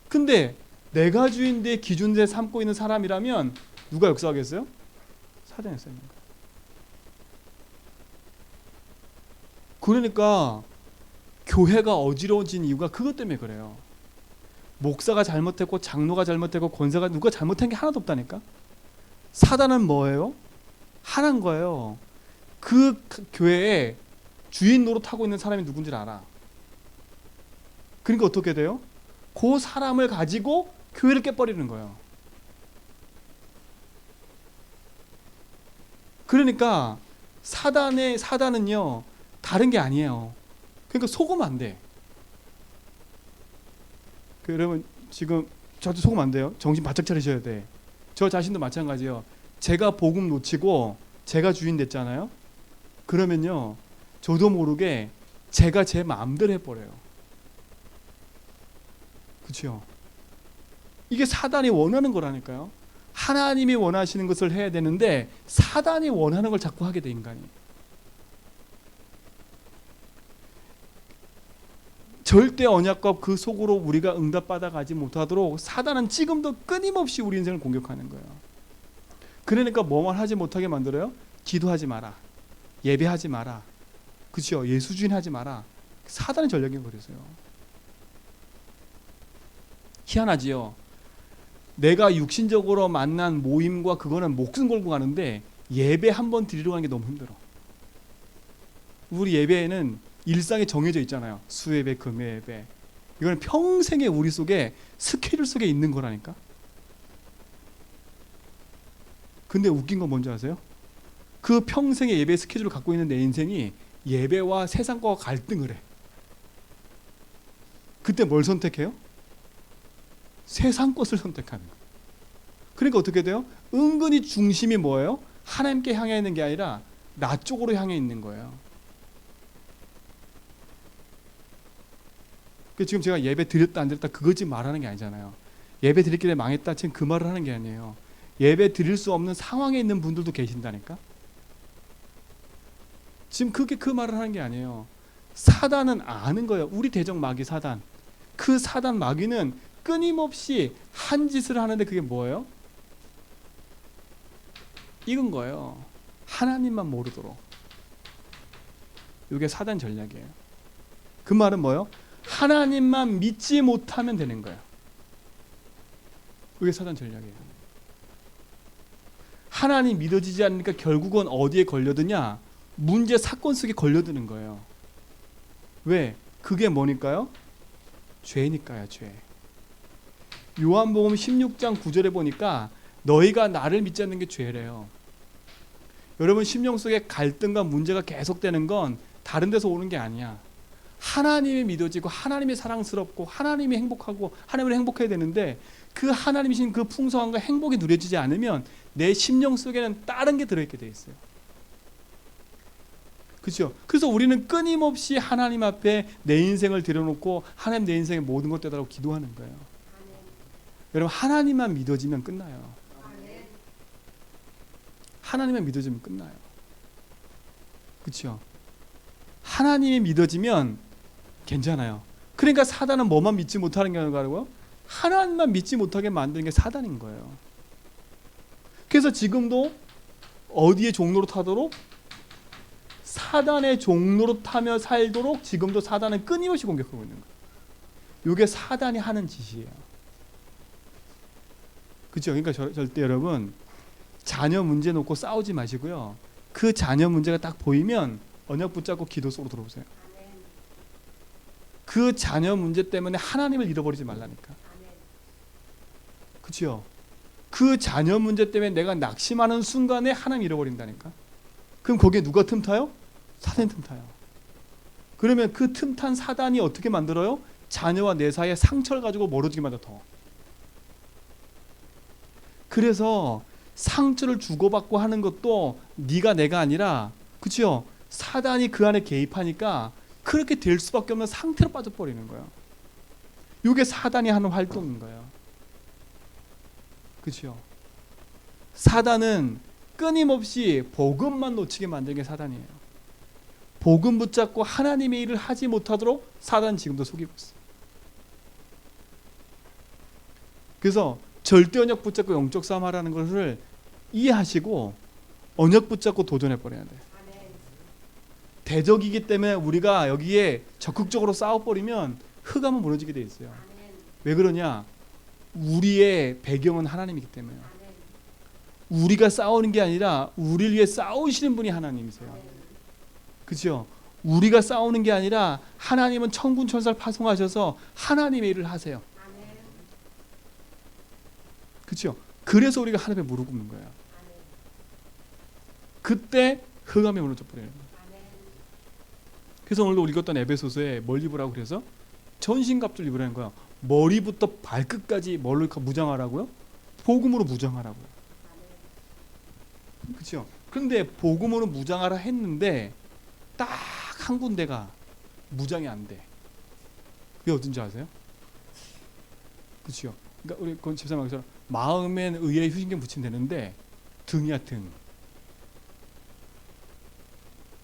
근데 내가 주인데 기준대 삼고 있는 사람이라면 누가 역사하겠어요? 사단이 역사하는 거예요. 그러니까 교회가 어지러워진 이유가 그것 때문에 그래요. 목사가 잘못했고 장로가 잘못했고 권사가 누가 잘못한 게 하나도 없다니까. 사단은 뭐예요? 하나인 거예요. 그 교회에 주인 노릇하고 있는 사람이 누군지 알아. 그러니까 어떻게 돼요? 그 사람을 가지고 교회를 깨버리는 거예요. 그러니까 사단은요 다른 게 아니에요. 그러니까 속으면 안 돼. 여러분 지금 저도 속으면 안 돼요. 정신 바짝 차리셔야 돼. 저 자신도 마찬가지예요. 제가 복음 놓치고 제가 주인 됐잖아요. 그러면요 저도 모르게 제가 제 마음대로 해버려요. 그렇죠? 이게 사단이 원하는 거라니까요. 하나님이 원하시는 것을 해야 되는데 사단이 원하는 걸 자꾸 하게 돼 인간이. 절대 언약과 그 속으로 우리가 응답받아가지 못하도록 사단은 지금도 끊임없이 우리 인생을 공격하는 거예요. 그러니까 뭐만 하지 못하게 만들어요? 기도하지 마라. 예배하지 마라. 그렇죠? 예수주인 하지 마라. 사단의 전략인 거라서요. 희한하지요. 내가 육신적으로 만난 모임과 그거는 목숨 걸고 가는데 예배 한번 드리러 가는 게 너무 힘들어. 우리 예배에는 일상에 정해져 있잖아요. 수예배, 금요예배. 이건 평생에 우리 속에 스케줄 속에 있는 거라니까. 근데 웃긴 건 뭔지 아세요? 그 평생의 예배 스케줄을 갖고 있는 내 인생이 예배와 세상과 갈등을 해. 그때 뭘 선택해요? 세상 것을 선택하는 거예요. 그러니까 어떻게 돼요? 은근히 중심이 뭐예요? 하나님께 향해 있는 게 아니라 나 쪽으로 향해 있는 거예요. 지금 제가 예배 드렸다 안 드렸다 그거 지금 말하는 게 아니잖아요. 예배 드렸길래 망했다 지금 그 말을 하는 게 아니에요. 예배 드릴 수 없는 상황에 있는 분들도 계신다니까. 지금 그게 그 말을 하는 게 아니에요. 사단은 아는 거예요. 우리 대적 마귀 사단. 그 사단 마귀는 끊임없이 한 짓을 하는데 그게 뭐예요? 이건 거예요. 하나님만 모르도록. 이게 사단 전략이에요. 그 말은 뭐예요? 하나님만 믿지 못하면 되는 거예요. 그게 사단 전략이에요. 하나님 믿어지지 않으니까 결국은 어디에 걸려드냐? 문제 사건 속에 걸려드는 거예요. 왜? 그게 뭐니까요? 죄니까요. 죄. 요한복음 16장 9절에 보니까 너희가 나를 믿지 않는 게 죄래요. 여러분 심령 속에 갈등과 문제가 계속되는 건 다른 데서 오는 게 아니야. 하나님이 믿어지고 하나님이 사랑스럽고 하나님이 행복하고 하나님을 행복해야 되는데 그 하나님이신 그 풍성함과 행복이 누려지지 않으면 내 심령 속에는 다른 게 들어있게 돼 있어요. 그렇죠? 그래서 우리는 끊임없이 하나님 앞에 내 인생을 들여놓고 하나님 내 인생의 모든 것 되달라고 기도하는 거예요. 여러분 하나님만 믿어지면 끝나요. 하나님만 믿어지면 끝나요. 그렇죠? 하나님이 믿어지면 괜찮아요. 그러니까 사단은 뭐만 믿지 못하는 게 아니고 하나님만 믿지 못하게 만드는 게 사단인 거예요. 그래서 지금도 어디에 종로로 타도록? 사단의 종로로 타며 살도록 지금도 사단은 끊임없이 공격하고 있는 거예요. 이게 사단이 하는 짓이에요. 그렇죠? 그러니까 절대 여러분 자녀 문제 놓고 싸우지 마시고요. 그 자녀 문제가 딱 보이면 언약 붙잡고 기도 속으로 들어오세요. 그 자녀 문제 때문에 하나님을 잃어버리지 말라니까. 그렇죠? 그 자녀 문제 때문에 내가 낙심하는 순간에 하나님 잃어버린다니까. 그럼 거기에 누가 틈타요? 사단이 틈타요. 그러면 그 틈탄 사단이 어떻게 만들어요? 자녀와 내 사이에 상처를 가지고 멀어지게 만들어 더. 그래서 상처를 주고받고 하는 것도 네가 내가 아니라 그렇죠? 사단이 그 안에 개입하니까 그렇게 될 수밖에 없는 상태로 빠져버리는 거예요. 이게 사단이 하는 활동인 거예요. 그렇죠? 사단은 끊임없이 복음만 놓치게 만드는 게 사단이에요. 복음 붙잡고 하나님의 일을 하지 못하도록 사단은 지금도 속이고 있어요. 그래서 절대 언약 붙잡고 영적 싸움 하라는 것을 이해하시고 언약 붙잡고 도전해 버려야 돼요. 대적이기 때문에 우리가 여기에 적극적으로 싸워버리면 흑암은 무너지게 돼 있어요. 왜 그러냐? 우리의 배경은 하나님이기 때문에요. 우리가 싸우는 게 아니라 우리를 위해 싸우시는 분이 하나님이세요. 그렇죠? 우리가 싸우는 게 아니라 하나님은 천군 천사를 파송하셔서 하나님의 일을 하세요. 그렇죠? 그래서 우리가 하나님에 무릎 꿇는 거예요. 그때 흑암이 무너져 버려요. 그래서 오늘도 우리 읽었던 에베소서에 뭘 입으라고 그래서 전신갑주를 입으라는 거야. 머리부터 발끝까지 뭘로 무장하라고요? 복음으로 무장하라고요. 그렇죠? 그런데 복음으로 무장하라 했는데 딱 한 군데가 무장이 안 돼. 그게 어딘지 아세요? 그렇죠? 그러니까 우리 그 집사님 말처럼 마음엔 의의 휴식경 붙이면 되는데 등이야 등.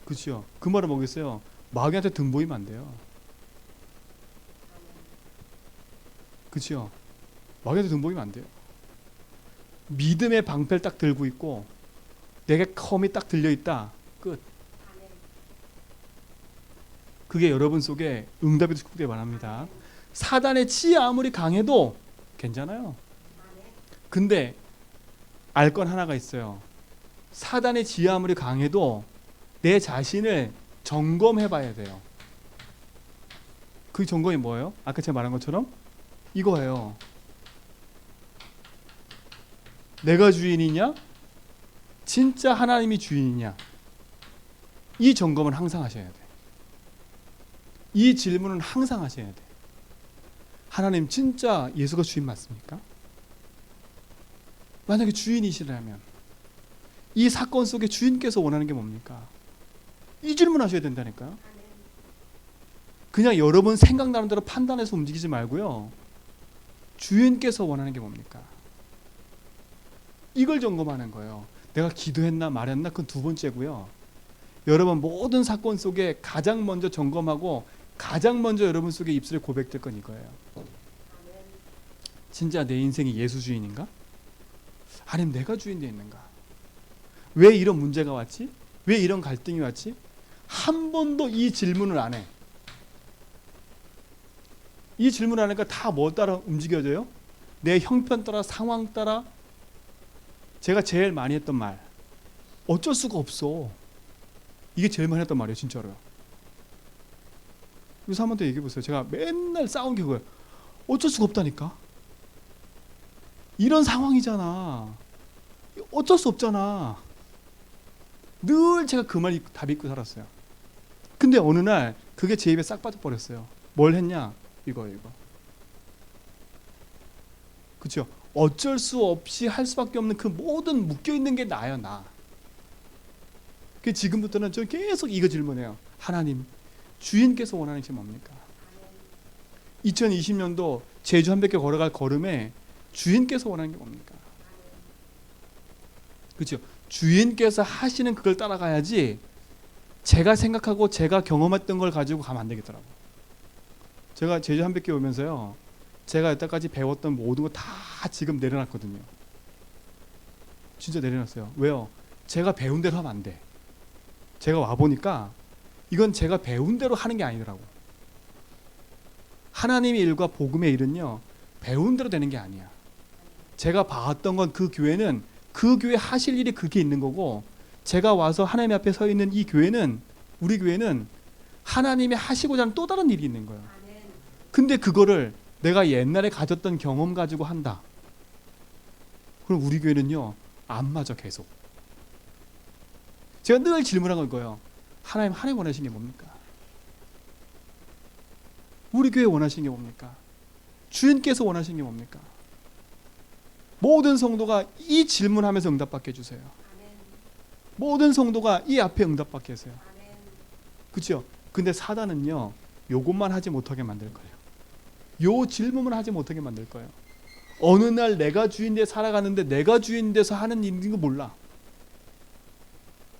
그렇죠? 그 말은 뭐겠어요? 마귀한테 등 보이면 안 돼요. 그렇죠? 마귀한테 등 보이면 안 돼요. 믿음의 방패를 딱 들고 있고 내게 컴이 딱 들려 있다. 끝. 그게 여러분 속에 응답이 축복되기 바랍니다. 사단의 치 아무리 강해도 괜찮아요. 근데 알 건 하나가 있어요. 사단의 지 아무리 강해도 내 자신을 점검해 봐야 돼요. 그 점검이 뭐예요? 아까 제가 말한 것처럼 이거예요. 내가 주인이냐? 진짜 하나님이 주인이냐? 이 점검은 항상 하셔야 돼요. 이 질문은 항상 하셔야 돼요. 하나님 진짜 예수가 주인 맞습니까? 만약에 주인이시라면 이 사건 속에 주인께서 원하는 게 뭡니까? 이 질문 하셔야 된다니까요. 그냥 여러분 생각나는 대로 판단해서 움직이지 말고요. 주인께서 원하는 게 뭡니까? 이걸 점검하는 거예요. 내가 기도했나 말했나 그건 두 번째고요. 여러분 모든 사건 속에 가장 먼저 점검하고 가장 먼저 여러분 속에 입술에 고백될 건 이거예요. 진짜 내 인생이 예수 주인인가? 아니면 내가 주인 돼 있는가? 왜 이런 문제가 왔지? 왜 이런 갈등이 왔지? 한 번도 이 질문을 안 해. 이 질문을 안 하니까 다 뭐 따라 움직여져요? 내 형편 따라 상황 따라. 제가 제일 많이 했던 말 어쩔 수가 없어. 이게 제일 많이 했던 말이에요. 진짜로요. 그래서 한 번 더 얘기해 보세요. 제가 맨날 싸운 게 그거예요. 어쩔 수가 없다니까. 이런 상황이잖아. 어쩔 수 없잖아. 늘 제가 그 말 다 믿고 살았어요. 근데 어느 날 그게 제 입에 싹 빠져버렸어요. 뭘 했냐? 이거. 그렇죠? 어쩔 수 없이 할 수밖에 없는 그 모든 묶여있는 게 나예요. 나. 그 지금부터는 저 계속 이거 질문해요. 하나님, 주인께서 원하는 것이 뭡니까? 2020년도 제주 한 바퀴 걸어갈 걸음에 주인께서 원하는 게 뭡니까? 그렇죠? 주인께서 하시는 그걸 따라가야지 제가 생각하고 제가 경험했던 걸 가지고 가면 안 되겠더라고요. 제가 제주 한 바퀴 오면서요, 제가 여태까지 배웠던 모든 거 다 지금 내려놨거든요. 진짜 내려놨어요. 왜요? 제가 배운 대로 하면 안 돼. 제가 와보니까 이건 제가 배운 대로 하는 게 아니더라고. 하나님의 일과 복음의 일은요, 배운 대로 되는 게 아니야. 제가 봐왔던 건 그 교회는 그 교회 하실 일이 그게 있는 거고, 제가 와서 하나님 앞에 서 있는 이 교회는, 우리 교회는 하나님이 하시고자 하는 또 다른 일이 있는 거예요. 근데 그거를 내가 옛날에 가졌던 경험 가지고 한다. 그럼 우리 교회는요, 안 맞아. 계속. 제가 늘 질문한 건 이거예요. 하나님 원하시는 게 뭡니까? 우리 교회 원하시는 게 뭡니까? 주인께서 원하시는 게 뭡니까? 모든 성도가 이 질문하면서 응답받게 해주세요. 모든 성도가 이 앞에 응답받게 해주세요. 그렇죠? 근데 사단은요, 요것만 하지 못하게 만들 거예요. 요 질문만 하지 못하게 만들 거예요. 어느 날 내가 주인 돼 살아가는데 내가 주인 돼서 하는 일인 거 몰라.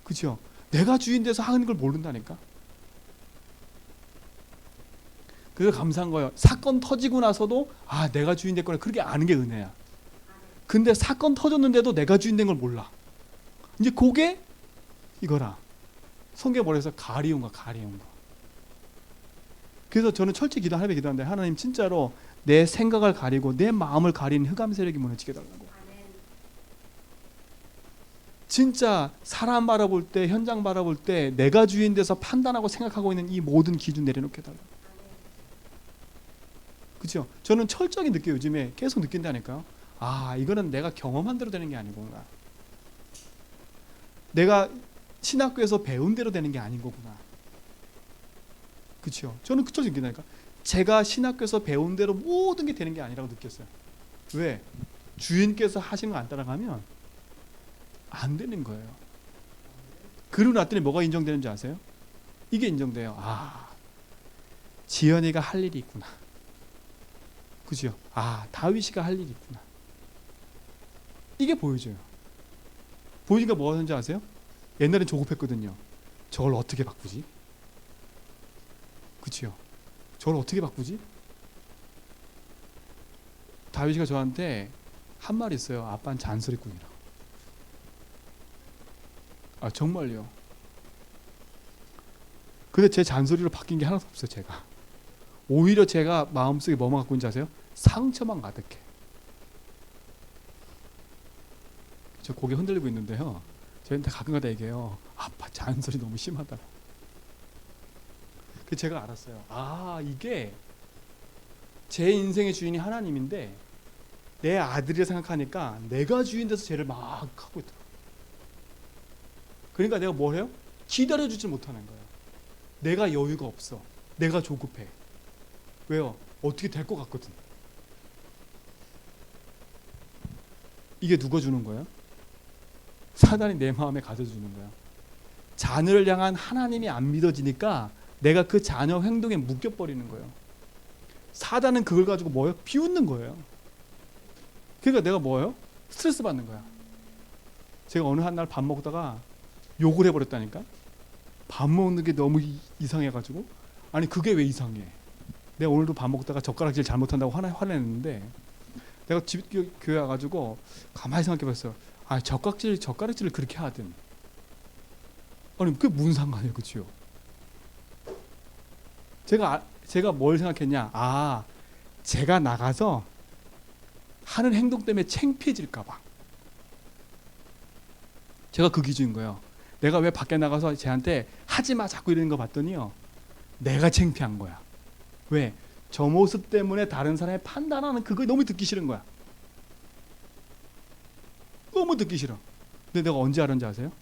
그렇죠? 내가 주인 돼서 하는 걸 모른다니까. 그래서 감사한 거예요. 사건 터지고 나서도 내가 주인 됐구나, 그렇게 아는 게 은혜야. 근데 사건 터졌는데도 내가 주인 된 걸 몰라. 이제 그게 이거라. 성경에 뭐라 해서 가리운 거. 그래서 저는 철저히 하나님께 기도하는데, 하나님 진짜로 내 생각을 가리고 내 마음을 가리는 흑암 세력이 무너지게 달라고. 진짜 사람 바라볼 때, 현장 바라볼 때 내가 주인 돼서 판단하고 생각하고 있는 이 모든 기준 내려놓게 달라고. 그렇죠? 저는 철저하게 느껴요. 요즘에 계속 느낀다니까요. 이거는 내가 경험한 대로 되는 게 아니구나. 내가 신학교에서 배운 대로 되는 게 아닌 거구나. 그렇죠? 저는 그쪽에서 느낀다니까. 제가 신학교에서 배운 대로 모든 게 되는 게 아니라고 느꼈어요. 왜? 주인께서 하신 거 안 따라가면 안 되는 거예요. 그러고 났더니 뭐가 인정되는지 아세요? 이게 인정돼요. 지연이가 할 일이 있구나. 그죠? 다윗이가 할 일이 있구나. 이게 보여져요. 보이니까 뭐가 하는지 아세요? 옛날엔 조급했거든요. 저걸 어떻게 바꾸지? 그치요? 저걸 어떻게 바꾸지? 다윗이가 저한테 한 말 있어요. 아빠는 잔소리꾼이라고. 정말요. 근데 제 잔소리로 바뀐 게 하나도 없어요. 제가 오히려 제가 마음속에 뭐만 갖고 있는지 아세요? 상처만 가득해. 저 고개 흔들리고 있는데요, 저한테 가끔가다 얘기해요. 아빠 잔소리 너무 심하다고. 그래서 제가 알았어요. 이게 제 인생의 주인이 하나님인데 내 아들이라 생각하니까 내가 주인 돼서 쟤를 막 하고 있더라고요. 그러니까 내가 뭘 해요? 기다려주지 못하는 거예요. 내가 여유가 없어. 내가 조급해. 왜요? 어떻게 될 것 같거든. 이게 누가 주는 거예요? 사단이 내 마음에 가져주는 거예요. 자녀를 향한 하나님이 안 믿어지니까 내가 그 자녀 행동에 묶여버리는 거예요. 사단은 그걸 가지고 뭐예요? 비웃는 거예요. 그러니까 내가 뭐예요? 스트레스 받는 거야. 제가 어느 한 날 밥 먹다가 욕을 해버렸다니까. 밥 먹는 게 너무 이상해가지고. 아니 그게 왜 이상해? 내가 오늘도 밥 먹다가 젓가락질 잘못한다고 화냈는데, 내가 교회 와가지고 가만히 생각해봤어요. 젓가락질을 그렇게 하든. 아니 그게 무슨 상관이에요, 그치요? 제가 뭘 생각했냐? 제가 나가서 하는 행동 때문에 창피해질까봐. 제가 그 기준인 거예요. 내가 왜 밖에 나가서 쟤한테 하지마 자꾸 이러는 거 봤더니요, 내가 창피한 거야. 왜? 저 모습 때문에 다른 사람이 판단하는 그거 너무 듣기 싫은 거야. 너무 듣기 싫어. 근데 내가 언제 알았는지 아세요?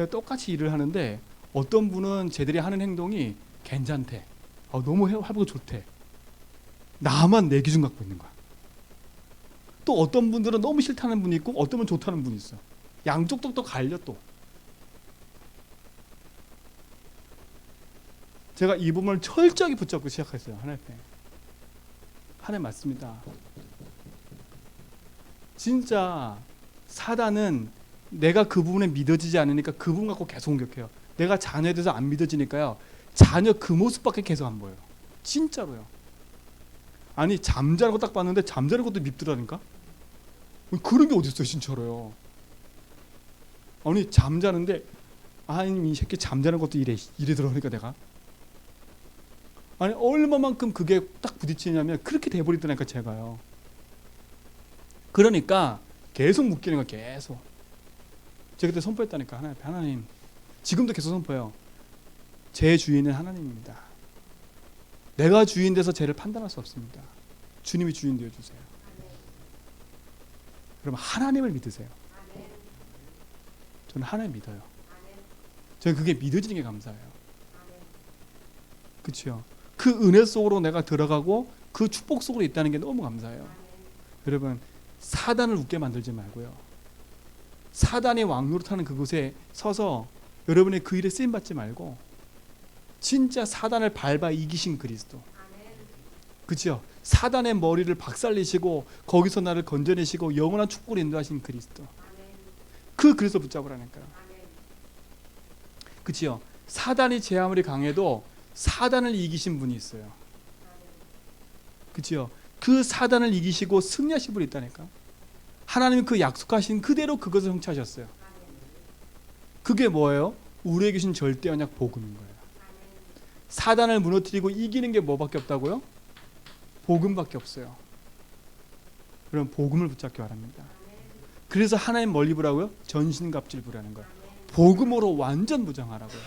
똑같이 일을 하는데 어떤 분은 쟤들이 하는 행동이 괜찮대. 너무 해보고 좋대. 나만 내 기준 갖고 있는 거야. 또 어떤 분들은 너무 싫다는 분이 있고 어떤 분은 좋다는 분이 있어. 양쪽도 또 갈려 또. 제가 이 부분을 철저하게 붙잡고 시작했어요. 하나님 앞에. 하나님 맞습니다. 진짜 사단은 내가 그 부분에 믿어지지 않으니까 그 부분 갖고 계속 공격해요. 내가 자녀에 대해서 안 믿어지니까요. 자녀 그 모습밖에 계속 안 보여요. 진짜로요. 아니 잠자는 거 딱 봤는데 잠자는 것도 밉더라니까. 그런 게 어디 있어요 진짜로요. 아니 잠자는데 아니 이 새끼 잠자는 것도 이래 들어오니까 내가 아니 얼마만큼 그게 딱 부딪히냐면 그렇게 돼버리더라니까 제가요. 그러니까 계속 묶이는 거 계속. 제가 그때 선포했다니까. 하나님 지금도 계속 선포해요. 제 주인은 하나님입니다. 내가 주인 돼서 쟤를 판단할 수 없습니다. 주님이 주인 되어주세요. 그러면 하나님을 믿으세요. 저는 하나님 믿어요. 저는 그게 믿어지는 게 감사해요. 그렇죠? 그 은혜 속으로 내가 들어가고 그 축복 속으로 있다는 게 너무 감사해요. 여러분 사단을 웃게 만들지 말고요. 사단의 왕노릇하는 그곳에 서서 여러분의 그 일에 쓰임받지 말고 진짜 사단을 밟아 이기신 그리스도. 그렇죠? 사단의 머리를 박살내시고 거기서 나를 건져내시고 영원한 축복을 인도하신 그리스도. 그 그리스도 붙잡으라니까요. 그렇죠? 사단이 제 아무리 강해도 사단을 이기신 분이 있어요. 그렇죠? 그 사단을 이기시고 승리하신 분이 있다니까. 하나님이 그 약속하신 그대로 그것을 성취하셨어요. 그게 뭐예요? 우리에게 주신 절대 언약 복음인 거예요. 사단을 무너뜨리고 이기는 게 뭐밖에 없다고요? 복음밖에 없어요. 그럼 복음을 붙잡기 바랍니다. 그래서 하나님 뭘 입으라고요? 전신갑주를 입으라는 거예요. 복음으로 완전 무장하라고요.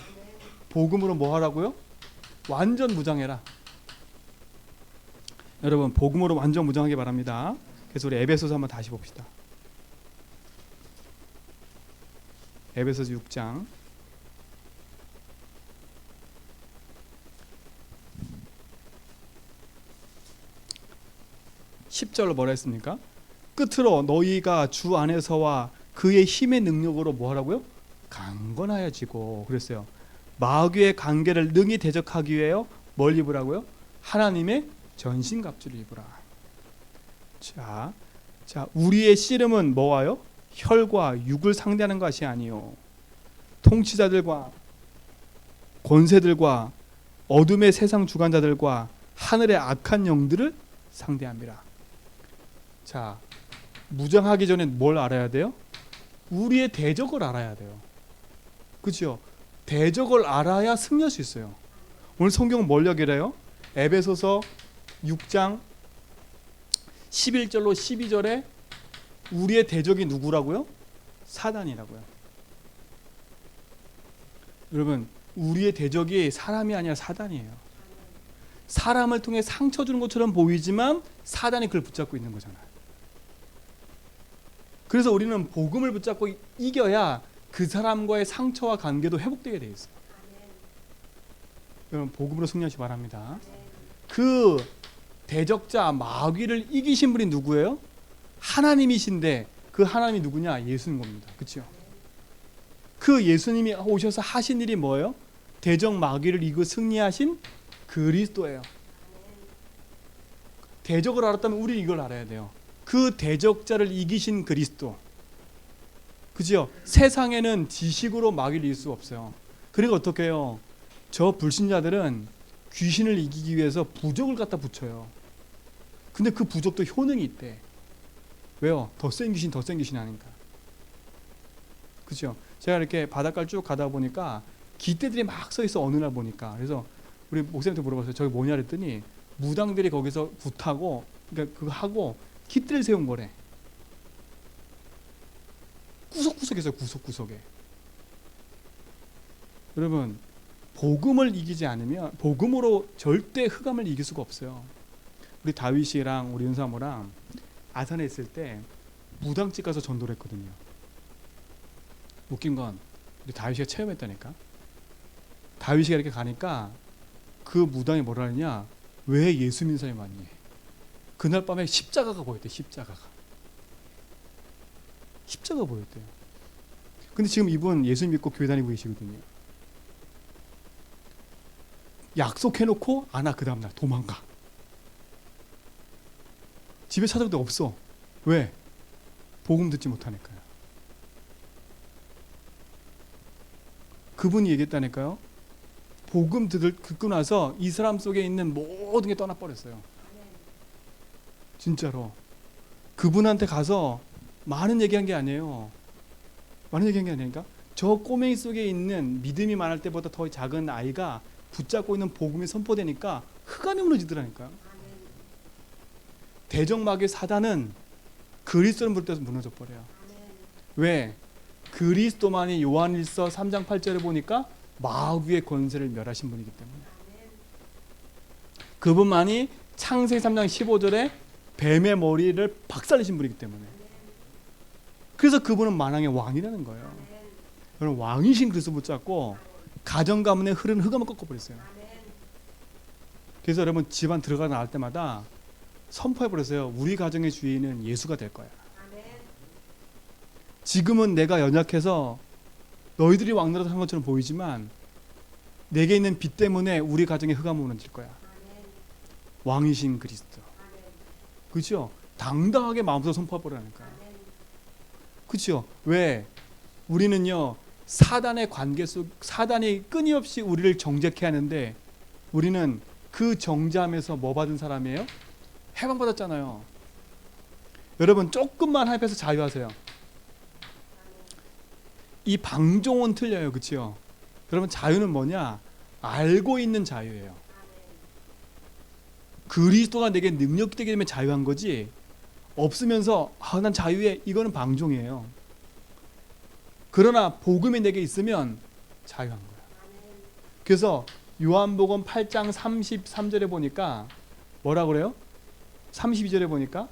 복음으로 뭐 하라고요? 완전 무장해라. 여러분 복음으로 완전 무장하기 바랍니다. 그래서 우리 에베소서 한번 다시 봅시다. 에베소서 6장 10절로 뭐라 했습니까? 끝으로 너희가 주 안에서와 그의 힘의 능력으로 뭐 하라고요? 강건하여지고 그랬어요. 마귀의 관계를 능히 대적하기 위하여 뭘 입으라고요? 하나님의 전신갑주를 입으라. 자, 우리의 씨름은 뭐와요? 혈과 육을 상대하는 것이 아니요 통치자들과 권세들과 어둠의 세상 주관자들과 하늘의 악한 영들을 상대합니다. 자, 무장하기 전에 뭘 알아야 돼요? 우리의 대적을 알아야 돼요. 그렇죠? 대적을 알아야 승리할 수 있어요. 오늘 성경은 뭘 이야기해요? 에베소서 6장 11절로 12절에 우리의 대적이 누구라고요? 사단이라고요. 여러분 우리의 대적이 사람이 아니라 사단이에요. 사람을 통해 상처 주는 것처럼 보이지만 사단이 그걸 붙잡고 있는 거잖아요. 그래서 우리는 복음을 붙잡고 이겨야 그 사람과의 상처와 관계도 회복되게 되어 있어요. 여러분 복음으로 승리하시기 바랍니다. 그 대적자 마귀를 이기신 분이 누구예요? 하나님이신데 그 하나님이 누구냐? 예수인 겁니다. 그렇죠? 그 예수님이 오셔서 하신 일이 뭐예요? 대적 마귀를 이기고 승리하신 그리스도예요. 대적을 알았다면 우리 이걸 알아야 돼요. 그 대적자를 이기신 그리스도. 그죠? 세상에는 지식으로 마귀를 이길 수가 없어요. 그러니까 어떻게 해요? 저 불신자들은 귀신을 이기기 위해서 부적을 갖다 붙여요. 근데 그 부적도 효능이 있대. 왜요? 더 센 귀신 하니까. 그죠? 제가 이렇게 바닷가를 쭉 가다 보니까 깃대들이 막 서 있어. 어느 날 보니까. 그래서 우리 목사님한테 물어봤어요. 저기 뭐냐 그랬더니 무당들이 거기서 굿하고 그러니까 그거 하고 깃대를 세운 거래. 구석구석에서 구석구석에. 여러분 복음을 이기지 않으면 복음으로 절대 흑암을 이길 수가 없어요. 우리 다윗이랑 우리 윤사모랑 아산에 있을 때 무당집 가서 전도를 했거든요. 웃긴 건 근데 다윗이가 체험했다니까. 다윗이가 이렇게 가니까 그 무당이 뭐라 하느냐, 왜 예수 믿는 사람이 많니? 그날 밤에 십자가가 보였대. 십자가가 보였대요. 근데 지금 이분 예수 믿고 교회 다니고 계시거든요. 약속해놓고 안 와. 그 다음날 도망가. 집에 찾아올 데 없어. 왜? 복음 듣지 못하니까요. 그분이 얘기했다니까요. 복음 듣고 나서 이 사람 속에 있는 모든 게 떠나버렸어요. 진짜로. 그분한테 가서 많은 얘기한 게 아니에요. 많은 얘기한 게 아니니까 저 꼬맹이 속에 있는 믿음이 많을 때보다 더 작은 아이가 붙잡고 있는 복음이 선포되니까 흑암이 무너지더라니까요. 대적마귀의 사단은 그리스도를 부를 때서 무너져 버려요. 왜? 그리스도만이 요한일서 3장 8절에 보니까 마귀의 권세를 멸하신 분이기 때문에. 그분만이 창세기 3장 15절에 뱀의 머리를 박살내신 분이기 때문에. 그래서 그분은 만왕의 왕이라는 거예요. 여러분, 왕이신 그리스도 붙잡고 가정 가문에 흐르는 흑암을 꺾어버렸어요. 그래서 여러분, 집안 들어가 나올 때마다 선포해버렸어요. 우리 가정의 주인은 예수가 될 거야. 지금은 내가 연약해서 너희들이 왕노릇 한 것처럼 보이지만 내게 있는 빛 때문에 우리 가정에 흑암이 무너질 거야. 왕이신 그리스도. 그렇죠? 당당하게 마음속으로 선포해버리라니까요. 그렇죠? 왜? 우리는요, 사단의 관계 속, 사단이 끊임없이 우리를 정죄케 하는데 우리는 그 정죄함에서 뭐 받은 사람이에요? 해방받았잖아요. 여러분, 조금만 하입해서 자유하세요. 이 방종은 틀려요. 그렇죠? 여러분, 자유는 뭐냐? 알고 있는 자유예요. 그리스도가 내게 능력이 되기 때문에 자유한 거지, 없으면서 난 자유해, 이거는 방종이에요. 그러나 복음이 내게 있으면 자유한 거예요. 그래서 요한복음 8장 33절에 보니까 뭐라 그래요? 32절에 보니까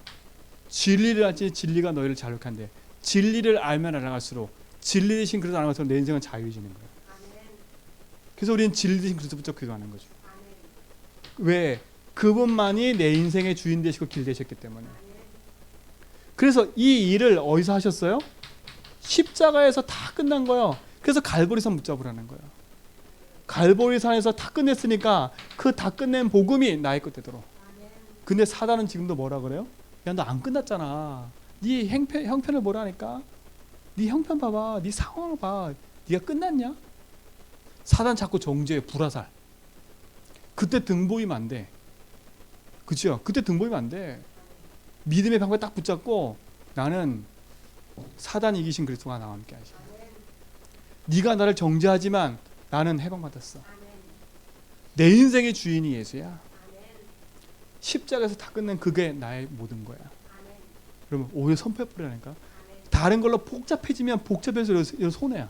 진리를 알지 진리가 너희를 자유케 한대. 진리를 알면 알아갈수록, 진리 대신 그리스도 알아갈수록 내 인생은 자유해지는 거예요. 그래서 우리는 진리 대신 그리스도 붙잡고 기도하는 거죠. 왜? 그분만이 내 인생의 주인 되시고 길 되셨기 때문에. 그래서 이 일을 어디서 하셨어요? 십자가에서 다 끝난 거예요. 그래서 갈보리산 붙잡으라는 거예요. 갈보리산에서 다 끝냈으니까 그 다 끝낸 복음이 나의 끝 되도록. 근데 사단은 지금도 뭐라 그래요? 야, 너 안 끝났잖아. 네 형편을 보라니까. 네 형편 봐봐. 네 상황을 봐. 네가 끝났냐? 사단 자꾸 정죄해. 불화살. 그때 등 보이면 안 돼. 그렇죠? 그때 등 보이면 안 돼. 믿음의 방법에 딱 붙잡고, 나는 사단 이기신 그리스도가 나와 함께 하시고, 네가 나를 정죄하지만 나는 해방받았어. 내 인생의 주인이 예수야. 십자가에서 다 끝낸 그게 나의 모든 거야. 그러면 오히려 선포해버리라니까. 다른 걸로 복잡해지면 복잡해서 이런 손해야.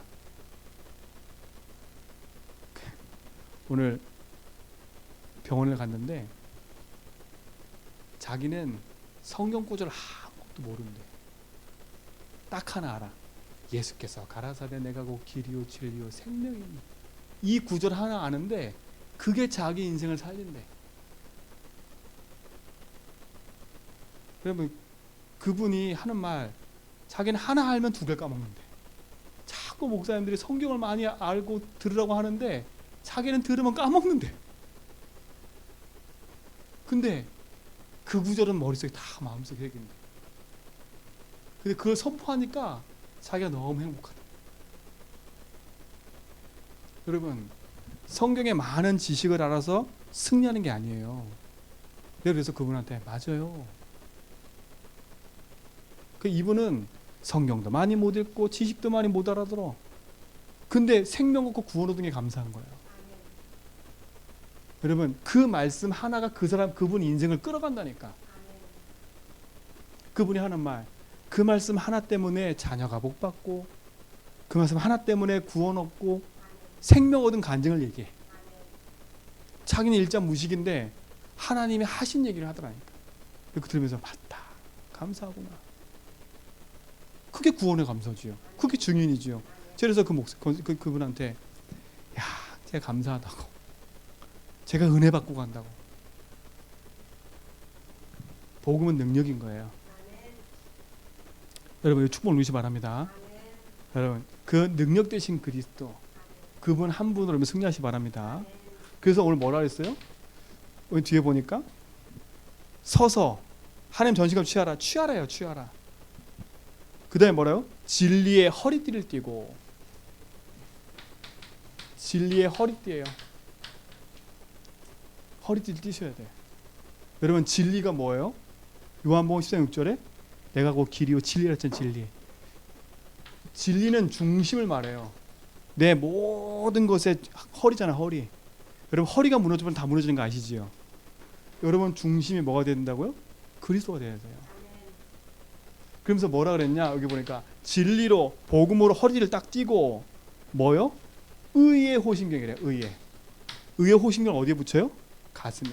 오늘 병원을 갔는데 자기는 성경 구절을 아무것도 모르는데 딱 하나 알아. 예수께서 가라사대 내가 곧 길이요 진리요 생명이니. 이 구절 하나 아는데 그게 자기 인생을 살린대. 그러면 그분이 하는 말, 자기는 하나 알면 두 개 까먹는데. 자꾸 목사님들이 성경을 많이 알고 들으라고 하는데 자기는 들으면 까먹는데. 근데 그 구절은 머릿속에 다 마음속에 새긴데. 근데 그걸 선포하니까 자기가 너무 행복하다. 여러분, 성경의 많은 지식을 알아서 승리하는 게 아니에요. 그래서 그분한테 맞아요. 이분은 성경도 많이 못 읽고 지식도 많이 못 알아들어. 근데 생명 얻고 구원 얻은 게 감사한 거예요. 여러분, 그 말씀 하나가 그분 인생을 끌어간다니까. 그분이 하는 말, 그 말씀 하나 때문에 자녀가 복 받고, 그 말씀 하나 때문에 구원 얻고 생명 얻은 간증을 얘기해. 자기는 일자 무식인데 하나님이 하신 얘기를 하더라니까. 그거 들으면서 맞다, 감사하구나. 그게 구원의 감사지요. 그게 증인이지요. 그래서 그분한테 야, 제가 감사하다고. 제가 은혜 받고 간다고. 복음은 능력인 거예요. 여러분 축복을 누리시 바랍니다. 여러분 그 능력 되신 그리스도 그분 한 분으로 승리하시 바랍니다. 그래서 오늘 뭐라 그랬어요? 오늘 뒤에 보니까 서서 하나님 전신갑 취하라요. 취하라. 그 다음에 뭐라요? 진리의 허리띠를 띠고. 진리의 허리띠예요. 허리띠를 띠셔야 돼. 여러분 진리가 뭐예요? 요한복음 14장 6절에 내가 곧 길이요 진리라 했잖아요. 진리. 진리는 중심을 말해요. 내 모든 것의 허리잖아. 허리. 여러분 허리가 무너지면 다 무너지는 거 아시지요? 여러분 중심이 뭐가 된다고요? 그리스도가 돼야 돼요. 그러면서 뭐라 그랬냐? 여기 보니까 진리로 복음으로 허리를 딱 띄고 뭐요? 의의 호심경이래요. 의의 호심경 어디에 붙여요? 가슴에.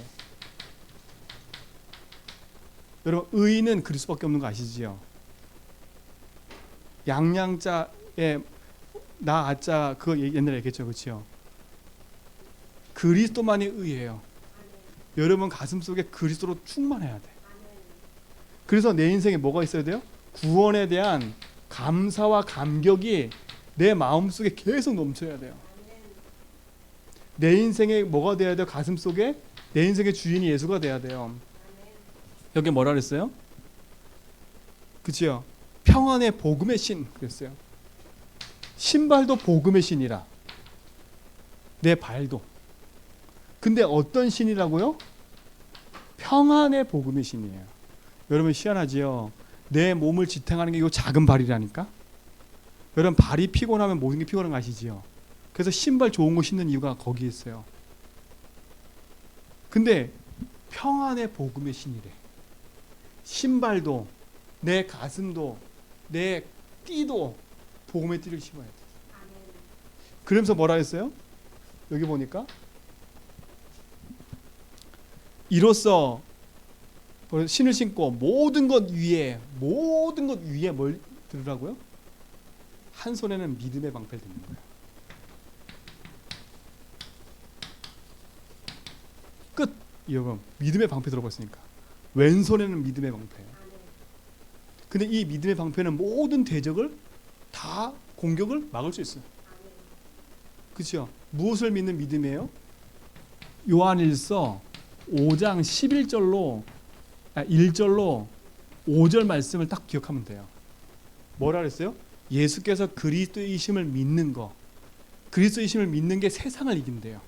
여러분 의는 그리스도밖에 없는 거 아시지요? 양양자에 나 아자 그거 옛날에 얘기했죠. 그렇죠? 그리스도만이 의예요. 여러분 가슴속에 그리스도로 충만해야 돼. 그래서 내 인생에 뭐가 있어야 돼요? 구원에 대한 감사와 감격이 내 마음속에 계속 넘쳐야 돼요. 내 인생에 뭐가 돼야 돼요? 가슴속에 내 인생의 주인이 예수가 돼야 돼요. 여기 뭐라 그랬어요? 그치요? 평안의 복음의 신 그랬어요. 신발도 복음의 신이라. 내 발도. 근데 어떤 신이라고요? 평안의 복음의 신이에요. 여러분 희한하지요? 내 몸을 지탱하는 게 이 작은 발이라니까. 여러분 발이 피곤하면 모든 게 피곤한 거 아시지요? 그래서 신발 좋은 거 신는 이유가 거기 있어요. 근데 평안의 복음의 신이래. 신발도 내 가슴도 내 띠도 복음의 띠를 심어야 돼. 그러면서 뭐라 했어요? 여기 보니까 이로써 신을 신고 모든 것 위에 뭘 들으라고요? 한 손에는 믿음의 방패를 드는 거예요. 끝. 여러분 믿음의 방패 들어봤으니까 왼손에는 믿음의 방패예요. 근데 이 믿음의 방패는 모든 대적을 다 공격을 막을 수 있어요. 그렇죠? 무엇을 믿는 믿음이에요? 요한일서 5장 11절로 1절로 5절 말씀을 딱 기억하면 돼요. 뭐라 그랬어요? 예수께서 그리스도이심을 믿는 거. 그리스도이심을 믿는 게 세상을 이긴대요.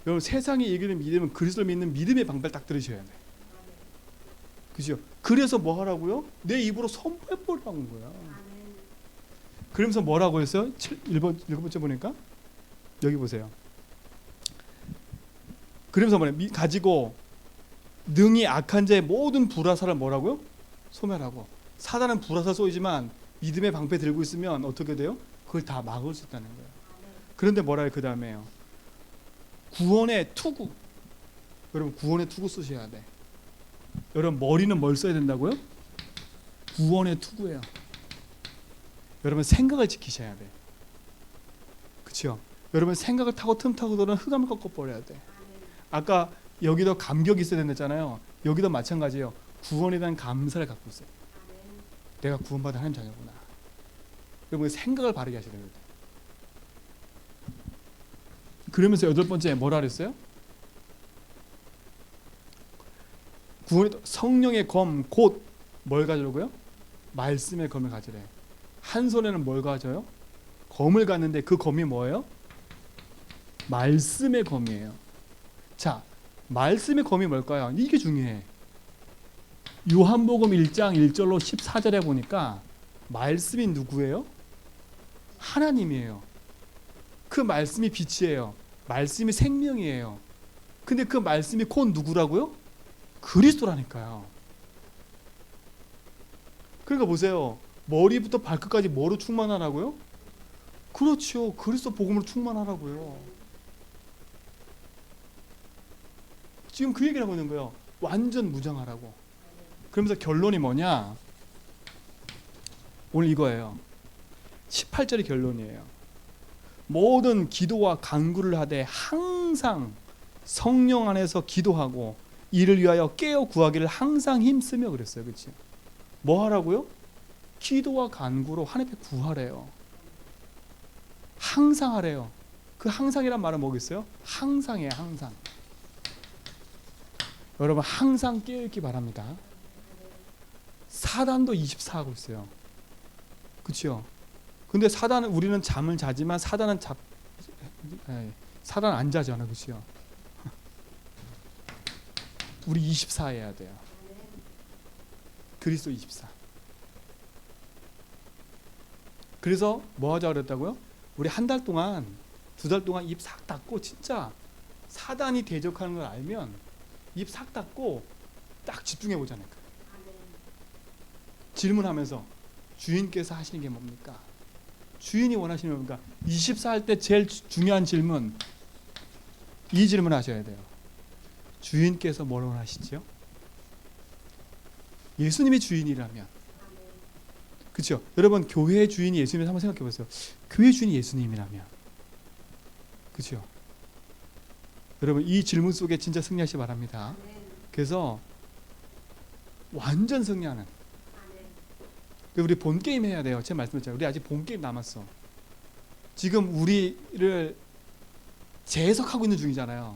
여러분 세상이 이기는 믿음은 그리스도를 믿는 믿음의 방패를 딱 들으셔야 돼요. 그죠? 그래서 뭐 하라고요? 내 입으로 선포해버리라는 거야. 그러면서 뭐라고 했어요? 1번째 보니까 여기 보세요. 그러면서 뭐냐? 가지고 능히 악한 자의 모든 불화살을 뭐라고요? 소멸하고. 사단은 불화살 쏘이지만 믿음의 방패 들고 있으면 어떻게 돼요? 그걸 다 막을 수 있다는 거예요. 그런데 뭐라 해요? 그 다음에요. 구원의 투구. 여러분 구원의 투구 쓰셔야 돼. 여러분 머리는 뭘 써야 된다고요? 구원의 투구예요. 여러분 생각을 지키셔야 돼. 그렇죠? 여러분 생각을 타고 틈 타고 도는 흑암을 꺾어버려야 돼. 아까 여기도 감격이 있어야 된다잖아요. 여기도 마찬가지예요. 구원에 대한 감사를 갖고 있어요. 내가 구원받은 하나님 자녀구나. 여러분 생각을 바르게 하셔야 됩니다. 그러면서 8번째 뭐라 그랬어요? 구원의 성령의 검 곧 뭘 가지려고요? 말씀의 검을 가지래. 한 손에는 뭘 가져요? 검을 갖는데 그 검이 뭐예요? 말씀의 검이에요. 자, 말씀의 검이 뭘까요? 이게 중요해. 요한복음 1장 1절로 14절에 보니까 말씀이 누구예요? 하나님이에요. 그 말씀이 빛이에요. 말씀이 생명이에요. 근데 그 말씀이 곧 누구라고요? 그리스도라니까요. 그러니까 보세요. 머리부터 발끝까지 뭐로 충만하라고요? 그렇죠. 그리스도 복음으로 충만하라고요. 지금 그 얘기를 하고 있는 거예요. 완전 무장하라고. 그러면서 결론이 뭐냐? 오늘 이거예요. 18절이 결론이에요. 모든 기도와 간구를 하되 항상 성령 안에서 기도하고 이를 위하여 깨어 구하기를 항상 힘쓰며 그랬어요. 그렇죠? 뭐 하라고요? 기도와 간구로 하나님 앞에 구하래요. 항상 하래요. 그 항상이란 말은 뭐겠어요? 항상이에요. 항상. 여러분 항상 깨어있기 바랍니다. 사단도 24하고 있어요. 그렇죠? 근데 사단은, 우리는 잠을 자지만 사단은 사단 안 자잖아. 그렇죠? 우리 24 해야 돼요. 그리스도 24. 그래서 뭐 하자 그랬다고요? 우리 한 달 동안, 두 달 동안 입 싹 닫고, 진짜 사단이 대적하는 걸 알면 입 싹 닫고 딱 집중해 보자니까. 질문하면서 주인께서 하시는 게 뭡니까? 주인이 원하시는 게 뭡니까? 24 할 때 제일 중요한 질문, 이 질문 하셔야 돼요. 주인께서 뭘 원하시죠? 예수님이 주인이라면, 그렇죠? 여러분 교회의 주인이 예수님을 한번 생각해 보세요. 교회 주인이 예수님이라면, 그렇죠? 여러분 이 질문 속에 진짜 승리하시기 바랍니다. 그래서 완전 승리하는. 우리 본 게임 해야 돼요. 제가 말씀드렸잖아요. 우리 아직 본 게임 남았어. 지금 우리를 재해석하고 있는 중이잖아요.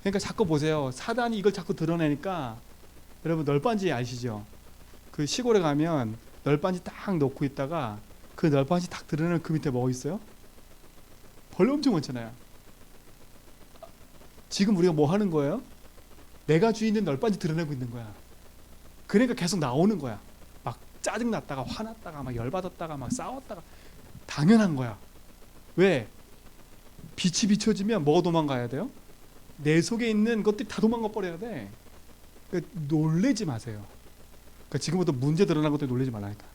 그러니까 자꾸 보세요. 사단이 이걸 자꾸 드러내니까, 여러분 널빤지 아시죠? 그 시골에 가면 널빤지 딱 놓고 있다가 그 널빤지 딱 드러내는 그 밑에 뭐 있어요? 벌레 엄청 많잖아요. 지금 우리가 뭐 하는 거예요? 내가 주인인 널빤지 드러내고 있는 거야. 그러니까 계속 나오는 거야. 막 짜증났다가 화났다가 막 열받았다가 막 싸웠다가. 당연한 거야. 왜? 빛이 비춰지면 뭐가 도망가야 돼요? 내 속에 있는 것들이 다 도망가 버려야 돼. 그러니까 놀래지 마세요. 그러니까 지금부터 문제 드러난 것들 놀라지 말라니까.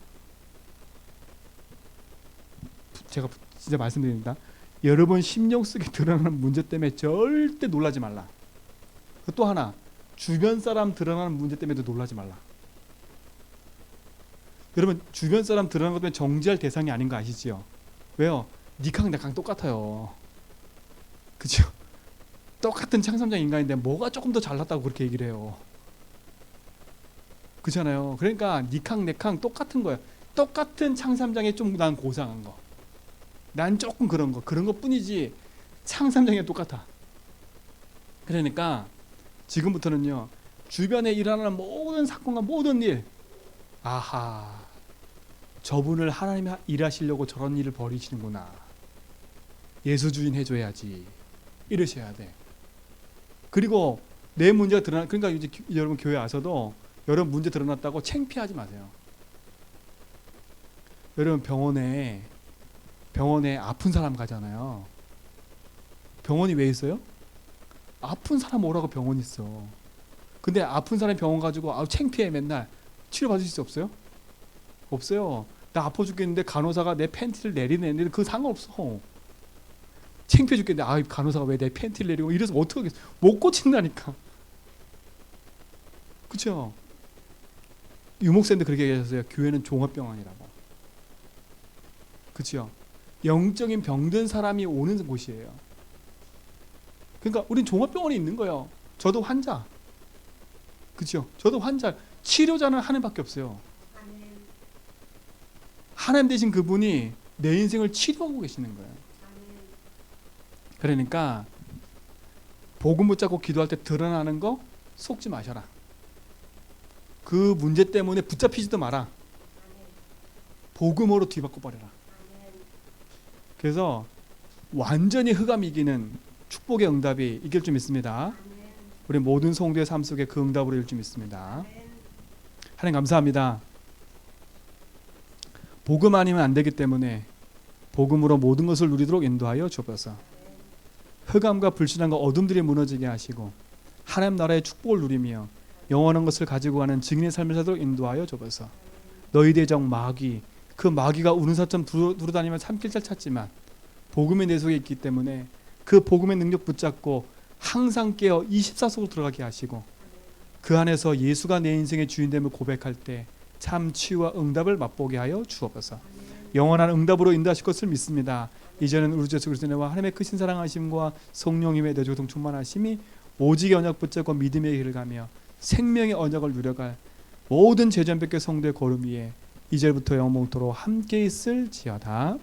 제가 진짜 말씀드립니다. 여러분 심령 속에 드러나는 문제 때문에 절대 놀라지 말라. 또 하나, 주변 사람 드러나는 문제 때문에도 놀라지 말라. 여러분 주변 사람 드러나는 것 때문에 정죄할 대상이 아닌 거 아시지요? 왜요? 니캉 내캉 똑같아요. 그죠? 똑같은 창삼장 인간인데 뭐가 조금 더 잘났다고 그렇게 얘기를 해요. 그렇잖아요. 그러니까 니캉 내캉 똑같은 거예요. 똑같은 창삼장에 좀 난 고상한 거, 난 조금 그런 것 뿐이지 창삼장에 똑같아. 그러니까 지금부터는요, 주변에 일어나는 모든 사건과 모든 일, 아하, 저분을 하나님이 일하시려고 저런 일을 벌이시는구나, 예수주인 해줘야지, 이러셔야 돼. 그리고 내 문제가 드러나, 그러니까 이제 여러분 교회 와서도 여러분 문제 드러났다고 창피하지 마세요. 여러분 병원에 아픈 사람 가잖아요. 병원이 왜 있어요? 아픈 사람 오라고 병원이 있어. 근데 아픈 사람이 병원 가지고 창피해 맨날 치료받을 수 없어요? 없어요. 나 아파 죽겠는데 간호사가 내 팬티를 내리는데 그거 상관없어. 창피해 죽겠는데 간호사가 왜 내 팬티를 내리고 이래서 어떻게 하겠어. 못 고친다니까. 그렇죠? 유목사님도 그렇게 얘기하셨어요. 교회는 종합병원이라고. 그렇죠? 영적인 병든 사람이 오는 곳이에요. 그러니까 우린 종합병원에 있는 거예요. 저도 환자. 그렇죠? 저도 환자. 치료자는 하나님밖에 없어요. 하나님 되신 그분이 내 인생을 치료하고 계시는 거예요. 그러니까 복음 붙잡고 기도할 때 드러나는 거 속지 마셔라. 그 문제 때문에 붙잡히지도 마라. 복음으로 뒤바꿔 버려라. 그래서 완전히 흑암 이기는 축복의 응답이 이길 줄 믿습니다. 우리 모든 성도의 삶 속에 그 응답으로 이길 줄 믿습니다. 하나님 감사합니다. 복음 아니면 안 되기 때문에 복음으로 모든 것을 누리도록 인도하여 주옵소서. 흑암과 불신함과 어둠들이 무너지게 하시고 하나님 나라의 축복을 누리며 영원한 것을 가지고 가는 증인의 삶을 살도록 인도하여 주옵소서. 너희 대적 마귀, 그 마귀가 우는 사람 두루다니며 참길잘 찾지만 복음이 내 속에 있기 때문에 그 복음의 능력 붙잡고 항상 깨어 24속으로 들어가게 하시고 그 안에서 예수가 내 인생의 주인됨을 고백할 때 참 치유와 응답을 맛보게 하여 주옵소서. 영원한 응답으로 인도하실 것을 믿습니다. 이제는 우리 주 예수 그리스도의 은혜와 하나님의 크신 사랑하심과 성령님의 내조동 충만하심이 오직의 언약 붙잡고 믿음의 길을 가며 생명의 언약을 누려갈 모든 제전백교 성도의 걸음 위에 이제부터 영원토록 함께 있을지어다.